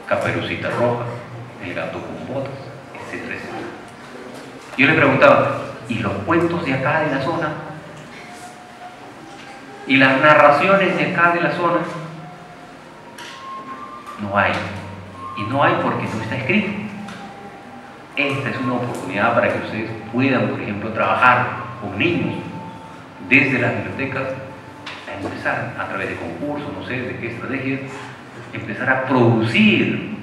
Caperucita Roja, El gato con botas, etcétera, etcétera. Yo le preguntaba, ¿y los cuentos de acá de la zona? ¿Y las narraciones de acá de la zona? No hay. Y no hay porque no está escrito. Esta es una oportunidad para que ustedes puedan, por ejemplo, trabajar con niños desde las bibliotecas, a empezar a través de concursos, no sé de qué estrategias, empezar a producir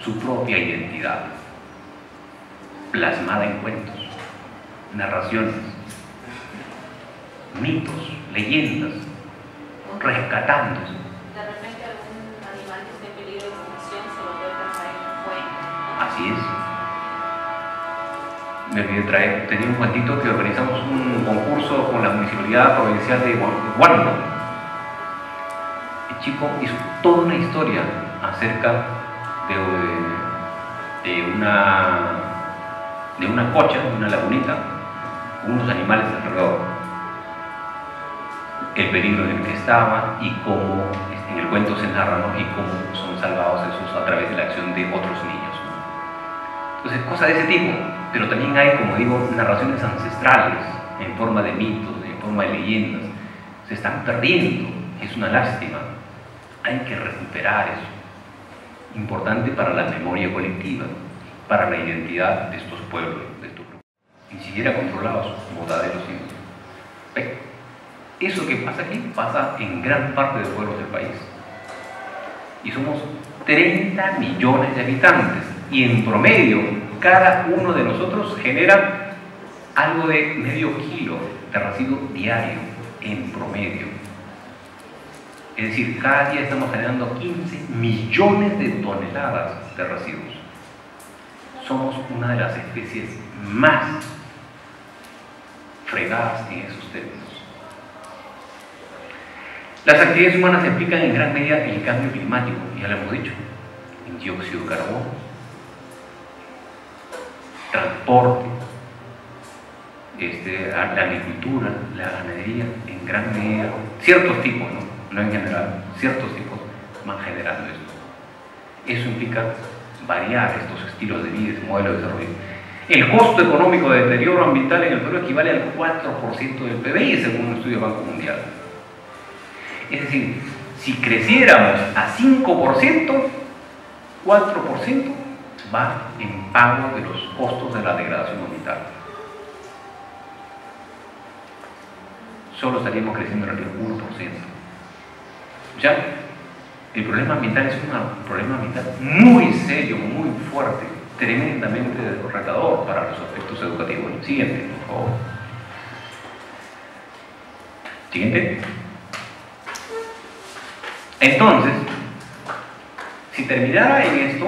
su propia identidad, plasmada en cuentos, narraciones, mitos, leyendas, rescatándose. De repente algún animal que esté en peligro de extinción se lo puede plasmar en un cuento. Así es. Me olvidé traer, tenía un cuentito que organizamos un concurso con la Municipalidad Provincial de Huánuco. El chico hizo toda una historia acerca de una cocha, de una lagunita, con unos animales alrededor. El peligro en el que estaba y cómo en el cuento se narra, ¿no? Y cómo son salvados esos a través de la acción de otros niños, ¿no? Entonces, cosas de ese tipo, pero también hay, como digo, narraciones ancestrales en forma de mitos, en forma de leyendas. Se están perdiendo, es una lástima. Hay que recuperar eso. Importante para la memoria colectiva, para la identidad de estos pueblos, de estos grupos. Ni siquiera controlados, botaderos. Eso que pasa aquí pasa en gran parte de los pueblos del país. Y somos 30 millones de habitantes. Y en promedio, cada uno de nosotros genera algo de medio kilo de residuo diario, en promedio. Es decir, cada día estamos generando 15 millones de toneladas de residuos. Somos una de las especies más fregadas en esos términos. Las actividades humanas implican en gran medida el cambio climático, ya lo hemos dicho, el dióxido de carbono, transporte, la agricultura, la ganadería, en gran medida, ciertos tipos, no en general, ciertos tipos van generando esto. Eso implica variar estos estilos de vida, este modelo de desarrollo. El costo económico de deterioro ambiental en el Perú equivale al 4% del PBI, según un estudio del Banco Mundial. Es decir, si creciéramos a 5%, 4% va en pago de los costos de la degradación ambiental. Solo estaríamos creciendo en el 1%. Ya, el problema ambiental es un problema ambiental muy serio, muy fuerte, tremendamente retador para los aspectos educativos. Siguiente, por favor. Siguiente. Entonces, si terminara en esto,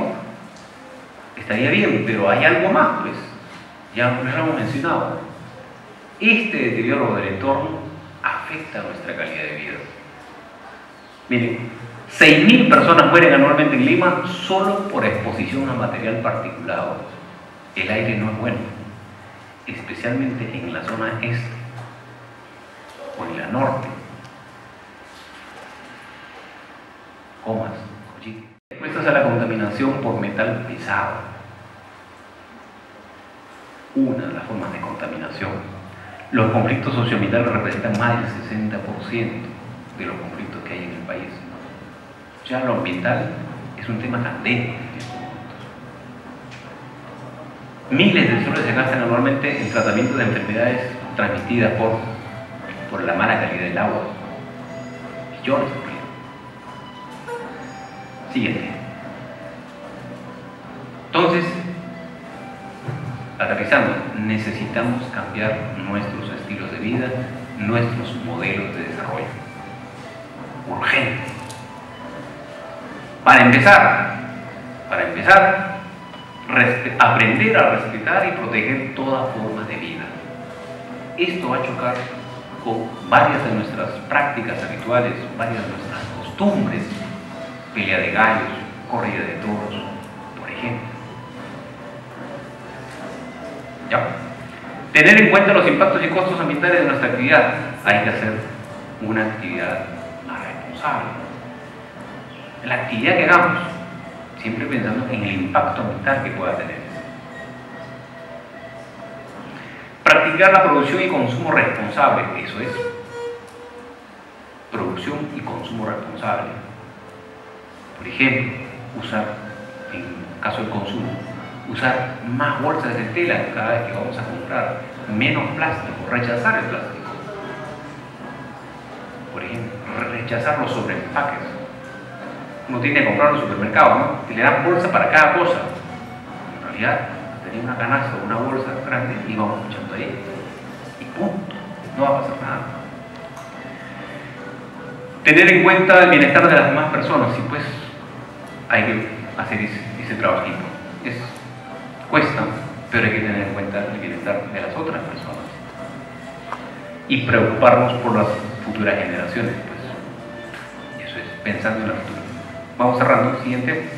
estaría bien, pero hay algo más, pues. Ya lo hemos mencionado. Este deterioro del entorno afecta nuestra calidad de vida. Miren, 6.000 personas mueren anualmente en Lima solo por exposición a material particulado. El aire no es bueno, especialmente en la zona este o en la norte. Comas, expuestas a la contaminación por metal pesado. Una de las formas de contaminación. Los conflictos socioambientales representan más del 60% de los conflictos que hay en el país. Ya lo ambiental es un tema candente en estos momentos. Miles de soles se gastan anualmente en tratamiento de enfermedades transmitidas por la mala calidad del agua. Millones de ruidos. Siguiente. Entonces, aterrizando, necesitamos cambiar nuestros estilos de vida, nuestros modelos de desarrollo. Urgente. Para empezar, aprender a respetar y proteger toda forma de vida. Esto va a chocar con varias de nuestras prácticas habituales, varias de nuestras costumbres, pelea de gallos, corrida de toros, por ejemplo. ¿Ya? Tener en cuenta los impactos y costos ambientales de nuestra actividad. Hay que hacer una actividad más responsable. La actividad que hagamos, siempre pensando en el impacto ambiental que pueda tener. Practicar la producción y consumo responsable, eso es. Producción y consumo responsable. Por ejemplo, usar, en caso del consumo, usar más bolsas de tela cada vez que vamos a comprar, menos plástico, rechazar el plástico. Por ejemplo, rechazar los sobreempaques. Uno tiene que comprar en los supermercados, ¿no? Y le dan bolsa para cada cosa. En realidad, tenía una canasta o una bolsa grande y vamos echando ahí. Y punto. No va a pasar nada. Tener en cuenta el bienestar de las demás personas. Y pues hay que hacer ese trabajito. Cuesta, pero hay que tener en cuenta el bienestar de las otras personas. Y preocuparnos por las futuras generaciones. Pues. Eso es, pensando en la futura. Vamos cerrando el siguiente.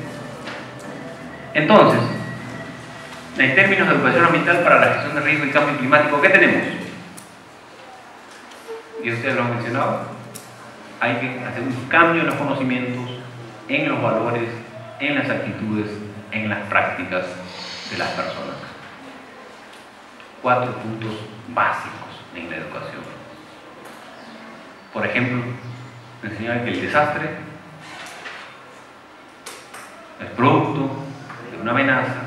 Entonces, en términos de educación ambiental para la gestión de riesgo y cambio climático, ¿qué tenemos? Y ustedes lo han mencionado. Hay que hacer un cambio en los conocimientos, en los valores, en las actitudes, en las prácticas de las personas. 4 puntos básicos en la educación. Por ejemplo, enseñar que el desastre es producto de una amenaza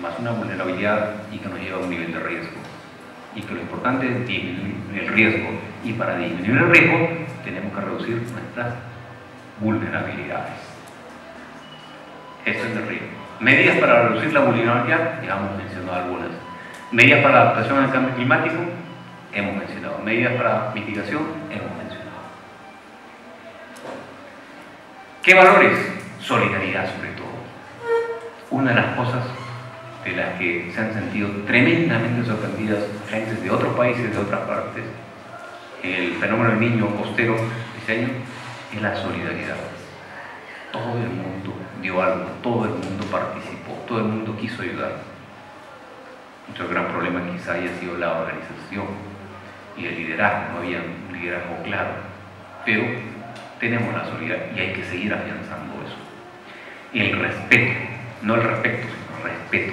más una vulnerabilidad y que nos lleva a un nivel de riesgo. Y que lo importante es disminuir el riesgo. Y para disminuir el riesgo tenemos que reducir nuestras vulnerabilidades. Esto es el riesgo. Medidas para reducir la vulnerabilidad, ya hemos mencionado algunas. Medidas para la adaptación al cambio climático, hemos mencionado. Medidas para mitigación, hemos mencionado. ¿Qué valores? Solidaridad sobre todo. Una de las cosas de las que se han sentido tremendamente sorprendidas gentes de otros países, de otras partes, el fenómeno del niño costero este año, es la solidaridad. Todo el mundo dio algo, todo el mundo participó, todo el mundo quiso ayudar. Nuestro gran problema quizá haya sido la organización y el liderazgo, no había un liderazgo claro, pero tenemos la solidaridad y hay que seguir afianzando eso. El respeto, no el respeto, sino el respeto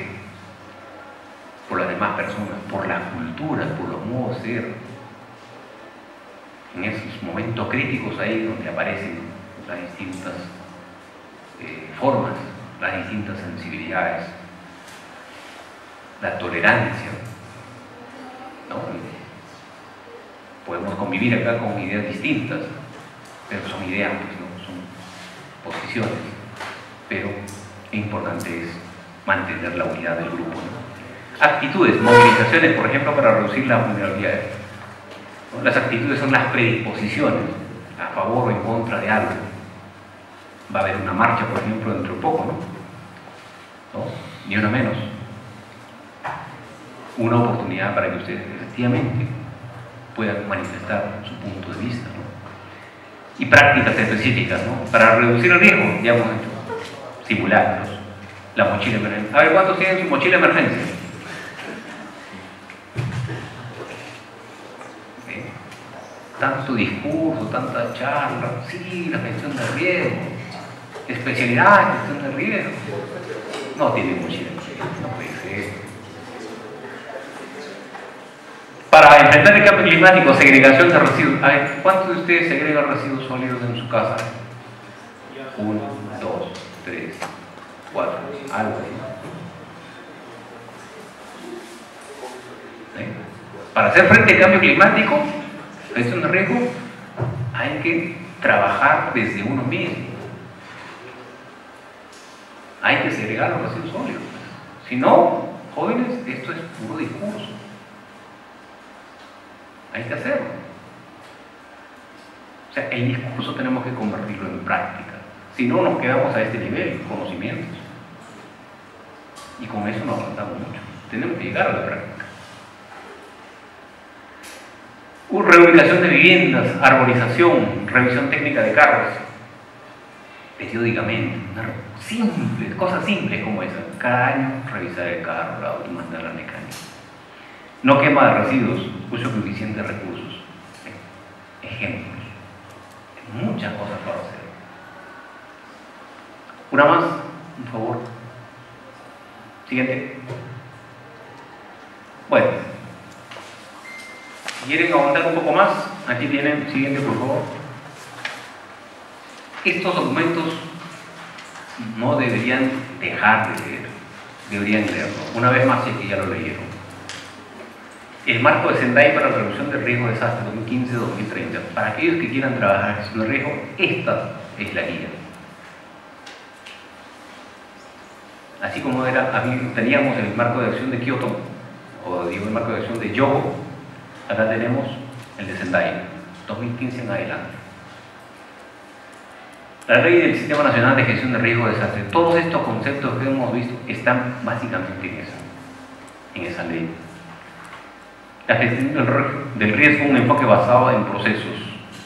por las demás personas, por la cultura, por los modos de ser. En esos momentos críticos ahí donde aparecen las distintas formas, las distintas sensibilidades, la tolerancia, ¿no? Podemos convivir acá con ideas distintas, pero son ideas, pues, ¿no? Son posiciones, pero lo importante es mantener la unidad del grupo, ¿no? Actitudes, movilizaciones, por ejemplo, para reducir la vulnerabilidad. Las actitudes son las predisposiciones a favor o en contra de algo. Va a haber una marcha, por ejemplo, dentro de poco, ¿no? Ni una menos. Una oportunidad para que ustedes efectivamente puedan manifestar su punto de vista, ¿no? Y prácticas específicas, ¿no? Para reducir el riesgo, ya hemos hecho simulacros, la mochila de emergencia. A ver, ¿cuántos tienen su mochila de emergencia? Tanto discurso, tanta charla, sí, la gestión de riesgo, especialidad en gestión de riesgo. No tiene mochila, no puede ser. Para enfrentar el cambio climático, segregación de residuos. A ver, ¿cuántos de ustedes segregan residuos sólidos en su casa? 1, 2, 3, 4, algo así. ¿Sí? Para hacer frente al cambio climático, gestión de riesgo, hay que trabajar desde uno mismo. Hay que segregar los residuos sólidos. Si no, Jóvenes, esto es puro discurso. Hay que hacerlo. O sea, el discurso tenemos que convertirlo en práctica. Si no, nos quedamos a este nivel, conocimientos. Y con eso no avanzamos mucho. Tenemos que llegar a la práctica. Reubicación de viviendas, arborización, revisión técnica de carros. Periódicamente, cosas simples como esa. Cada año revisar el carro, el auto, mandar la mecánica. No quema de residuos, uso eficiente de recursos. Ejemplos. Muchas cosas para hacer. Una más, por favor. Siguiente. Bueno. ¿Quieren aguantar un poco más? Aquí tienen, siguiente por favor. Estos documentos no deberían dejar de leer, deberían leerlo. Una vez más, si es que ya lo leyeron. El marco de Sendai para la reducción del riesgo de desastre 2015-2030. Para aquellos que quieran trabajar en gestión de riesgo, esta es la guía. Así como teníamos el marco de acción de Kioto, o digo el marco de acción de Yogo, acá tenemos el de Sendai, 2015 en adelante. La ley del Sistema Nacional de Gestión de Riesgo de Desastre. Todos estos conceptos que hemos visto están básicamente en esa ley. La gestión del riesgo, un enfoque basado en procesos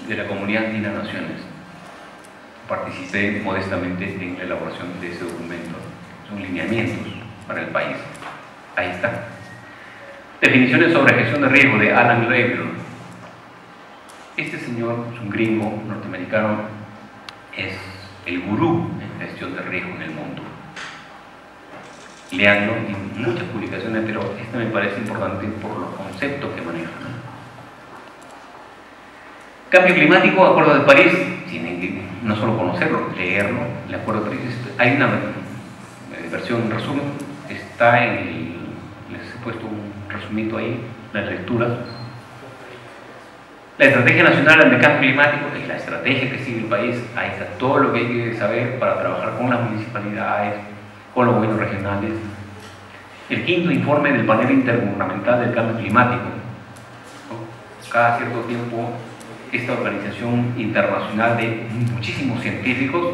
de la Comunidad Andina de Naciones. Participé modestamente en la elaboración de ese documento. Son lineamientos para el país. Ahí está. Definiciones sobre gestión de riesgo de Alan Laver. Este señor es un gringo norteamericano, es el gurú en gestión de riesgo en el mundo. Leanlo, en muchas publicaciones, pero este me parece importante por los conceptos que maneja. Cambio climático, Acuerdo de París, tienen que no solo conocerlo, leerlo. El Acuerdo de París, hay una versión, un resumen, está les he puesto un resumito ahí, las lecturas. La Estrategia Nacional de Cambio Climático es la estrategia que sigue el país. Ahí está todo lo que hay que saber para trabajar con las municipalidades, con los gobiernos regionales. El quinto informe del panel intergubernamental del cambio climático. Cada cierto tiempo, esta organización internacional de muchísimos científicos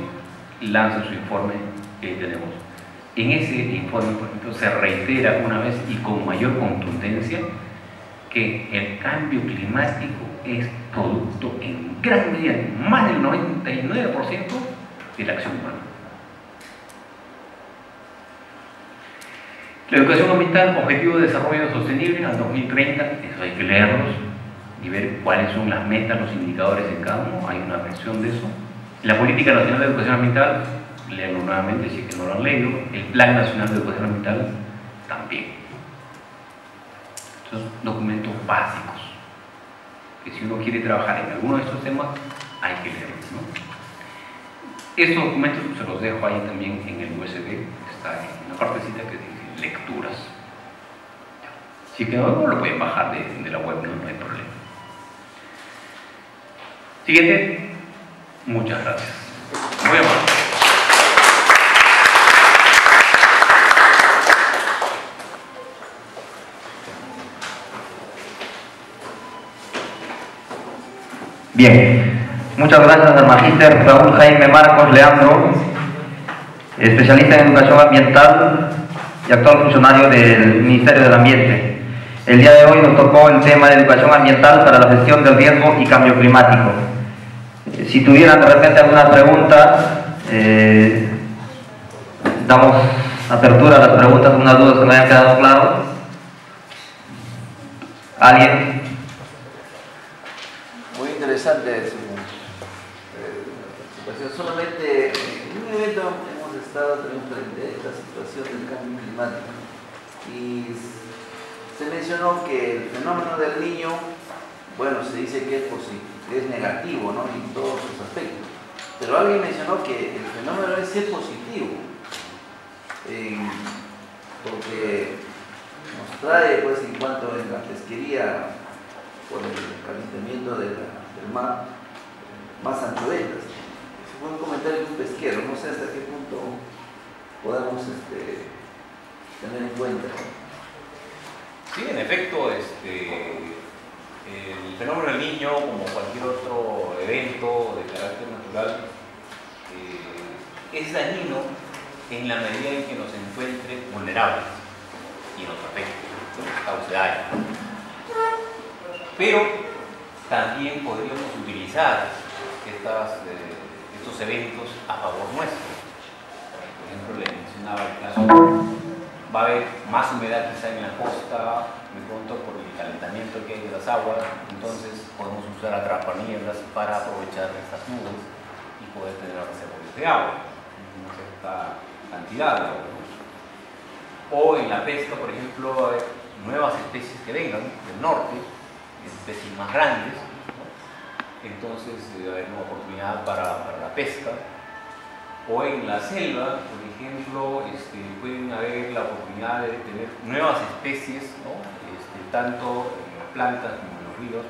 lanza su informe que ahí tenemos. En ese informe, por ejemplo, se reitera una vez y con mayor contundencia que el cambio climático es producto en gran medida, más del 99%, de la acción humana. La educación ambiental, objetivo de desarrollo sostenible al 2030, eso hay que leerlos y ver cuáles son las metas, los indicadores en cada uno, hay una versión de eso. La Política Nacional de Educación Ambiental, leerlo nuevamente si es que no lo han leído. El Plan Nacional de Educación Ambiental también. Son documentos básicos que si uno quiere trabajar en alguno de estos temas hay que leerlos, ¿no? Estos documentos se los dejo ahí también en el USB, está en una partecita que dice lecturas. Si que no lo pueden bajar de la web, no hay problema. Siguiente. Muchas gracias. Muy amable. Bien, muchas gracias al magíster Raúl Jaime Marcos Leandro, especialista en educación ambiental y actual funcionario del Ministerio del Ambiente. El día de hoy nos tocó el tema de educación ambiental para la gestión del riesgo y cambio climático. Si tuvieran de repente alguna pregunta, damos apertura a las preguntas, unas dudas que me hayan quedado claras. ¿Alguien? Muy interesante su situación. Solamente en un evento hemos estado también frente a esta situación del cambio climático y se mencionó que el fenómeno del Niño, bueno, se dice que es negativo, ¿no?, en todos sus aspectos, pero alguien mencionó que el fenómeno es ser positivo, porque nos trae, pues, en cuanto en la pesquería, por el calentamiento del mar, más anchovetas. Ese fue un comentario de un pesquero, no sé hasta qué punto podamos tener en cuenta. Sí, en efecto, el fenómeno del Niño, como cualquier otro evento de carácter natural, es dañino en la medida en que nos encuentre vulnerables y nos afecte, nos cause daño. Pero también podríamos utilizar estos eventos a favor nuestro. Por ejemplo, le mencionaba el caso, va a haber más humedad quizá en la costa, de pronto por el calentamiento que hay de las aguas, entonces podemos usar atrapanieblas para aprovechar estas nubes y poder tener reservorios de agua, una cierta cantidad de agua. O en la pesca, por ejemplo, va a haber nuevas especies que vengan del norte, especies más grandes, ¿no? Entonces va a haber una oportunidad para la pesca. O en la selva, por ejemplo, pueden haber la oportunidad de tener nuevas especies, ¿no? Tanto en las plantas como en los ríos,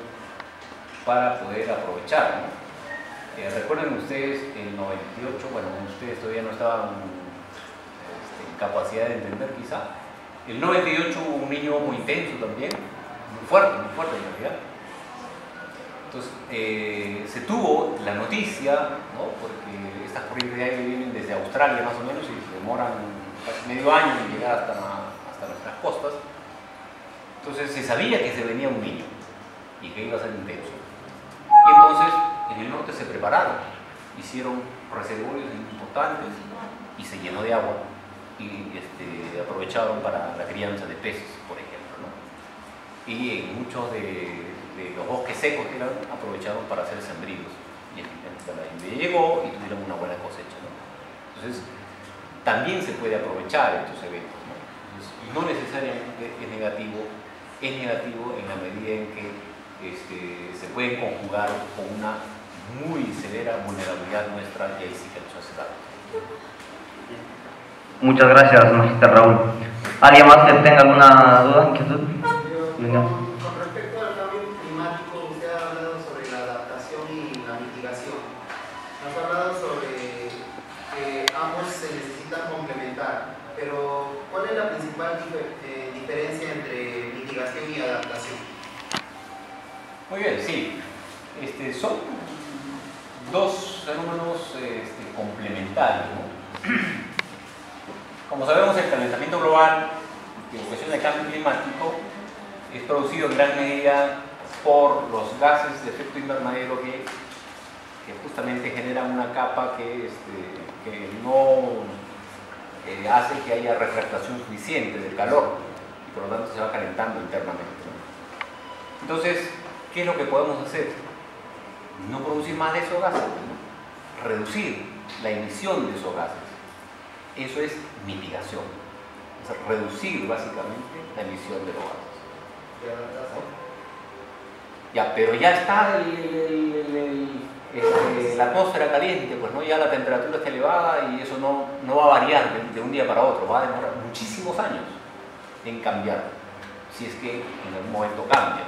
para poder aprovechar, ¿no? Recuerden ustedes, en el 98, bueno, ustedes todavía no estaban en capacidad de entender quizá, el 98 hubo un niño muy intenso también, muy fuerte en realidad. Entonces, se tuvo la noticia, ¿no? Porque estas corrientes de aire vienen desde Australia más o menos y demoran casi medio año en llegar hasta nuestras costas. Entonces se sabía que se venía un niño y que iba a ser intenso. Y entonces en el norte se prepararon, hicieron reservorios importantes y se llenó de agua y aprovecharon para la crianza de peces, por ejemplo, ¿no? Y en muchos de los bosques secos que eran, aprovecharon para hacer sembríos y la lluvia llegó y tuvieron una buena cosecha, ¿no? Entonces también se puede aprovechar estos eventos, ¿no? Entonces, no necesariamente es negativo en la medida en que se pueden conjugar con una muy severa vulnerabilidad nuestra y ahí sí que nos hace daño. Muchas gracias, Magister Raúl. ¿Alguien más que tenga alguna duda, inquietud? Venga. Con respecto al cambio climático, usted ha hablado sobre la adaptación y la mitigación. Nos ha hablado sobre que ambos se necesitan complementar, pero ¿cuál es la principal diferencia entre mitigación y adaptación? Muy bien, sí. Son dos fenómenos complementarios, ¿no? Como sabemos, el calentamiento global, que ocasiona el cambio climático, es producido en gran medida por los gases de efecto invernadero que justamente generan una capa que no hace que haya refractación suficiente del calor y por lo tanto se va calentando internamente, ¿no? Entonces, ¿qué es lo que podemos hacer? No producir más de esos gases, ¿no? Reducir la emisión de esos gases. Eso es mitigación, es reducir básicamente la emisión de los gases. Ya, pero ya está la atmósfera caliente, pues no, ya la temperatura está elevada y eso no va a variar de un día para otro, va a demorar muchísimos años en cambiar, si es que en algún momento cambia,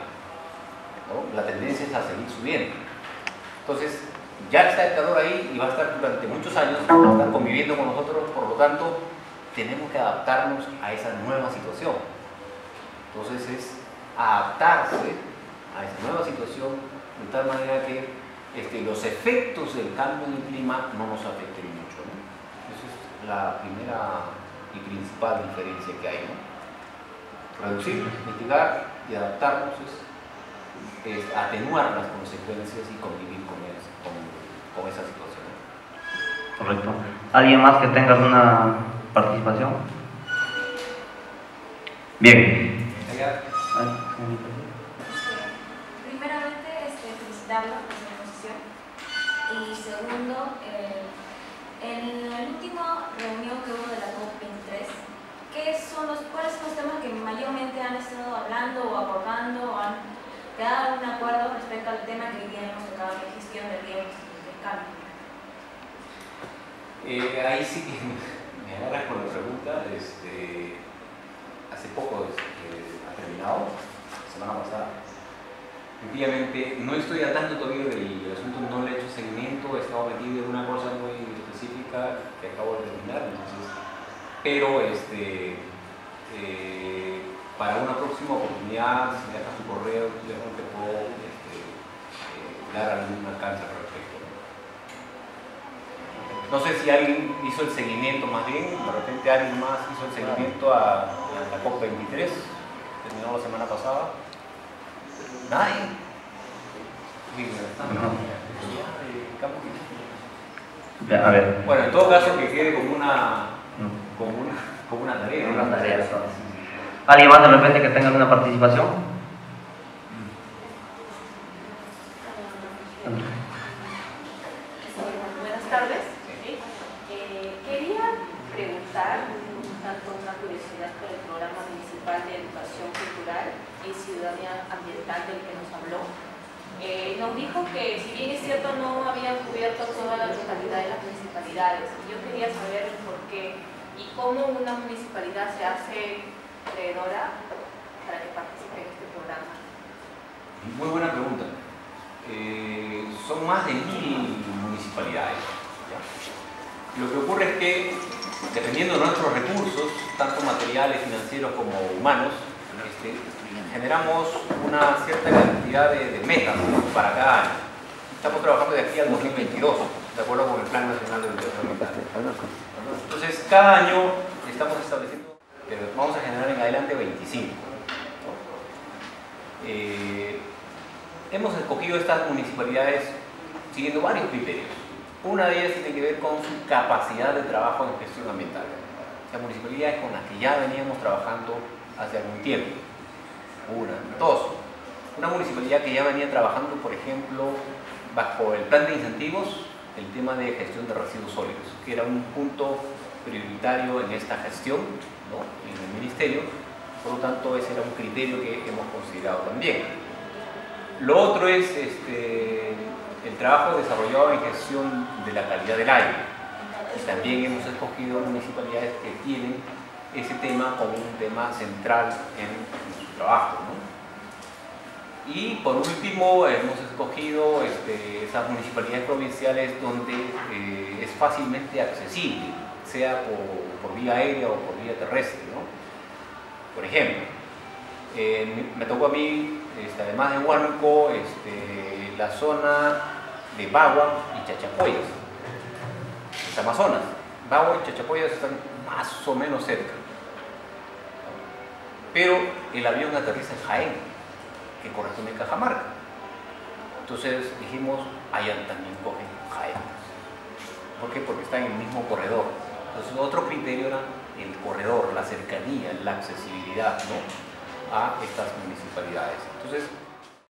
¿no? La tendencia es a seguir subiendo. Entonces, ya está el calor ahí y va a estar durante muchos años, va a estar conviviendo con nosotros, por lo tanto, tenemos que adaptarnos a esa nueva situación. Entonces, es adaptarse a esa nueva situación de tal manera que los efectos del cambio en el clima no nos afecten mucho, ¿no? Esa es la primera y principal diferencia que hay, ¿no? Reducir, mitigar y adaptarnos es atenuar las consecuencias y convivir con esa situación. Correcto. ¿Alguien más que tenga alguna participación? Bien. Primeramente, felicitarlo por su exposición. Y segundo, en la última reunión que hubo de la COP23, ¿cuáles son los temas que mayormente han estado hablando o abordando o han quedado un acuerdo respecto al tema que hoy día hemos tocado, la gestión del riesgo del cambio? Ahí sí que me agarras con la pregunta. Hace poco ha terminado, la semana pasada. Efectivamente, no estoy al tanto todavía del asunto, no le he hecho seguimiento, he estado metido en una cosa muy específica que acabo de terminar, entonces, pero para una próxima oportunidad, si me dejas tu correo, yo te puedo dar algún alcance al respecto. No sé si alguien hizo el seguimiento, más bien, de repente alguien más hizo el seguimiento a la COP23, terminó la semana pasada. Nadie. A ver. Bueno, en todo caso que quede como una tarea. Una tarea. ¿Alguien más de repente que tenga alguna participación? Buenas tardes. Quería preguntar, tanto una curiosidad por el programa municipal de educación cultural y ciudadanía ambiental del que nos habló. Nos dijo que, si bien es cierto, no habían cubierto toda la totalidad de las municipalidades. Yo quería saber el por qué y cómo una municipalidad se hace acreedora para que participe en este programa. Muy buena pregunta. Son más de 1000 municipalidades, ¿ya? Lo que ocurre es que, dependiendo de nuestros recursos, tanto materiales, financieros como humanos, generamos una cierta cantidad de metas para cada año. Estamos trabajando de aquí al 2022, de acuerdo con el Plan Nacional de Educación Ambiental. Entonces, cada año estamos estableciendo, vamos a generar en adelante 25. Hemos escogido estas municipalidades siguiendo varios criterios. Una de ellas tiene que ver con su capacidad de trabajo en gestión ambiental. Las municipalidades con las que ya veníamos trabajando hace algún tiempo. Dos, una municipalidad que ya venía trabajando, por ejemplo, bajo el plan de incentivos, el tema de gestión de residuos sólidos, que era un punto prioritario en esta gestión, ¿no?, en el ministerio. Por lo tanto, ese era un criterio que hemos considerado también. Lo otro es el trabajo desarrollado en gestión de la calidad del aire. Y también hemos escogido municipalidades que tienen ese tema como un tema central en su trabajo, ¿no? Y por último, hemos escogido esas municipalidades provinciales donde es fácilmente accesible, sea por vía aérea o por vía terrestre, ¿no? Por ejemplo, me tocó a mí, además de Huánuco, la zona de Bagua y Chachapoyas, es Amazonas. Bagua y Chachapoyas están más o menos cerca, pero el avión aterriza en Jaén, que corresponde a Cajamarca. Entonces dijimos, allá también cogen Jaén. ¿Por qué? Porque están en el mismo corredor. Entonces otro criterio era el corredor, la cercanía, la accesibilidad, ¿no?, a estas municipalidades. Entonces,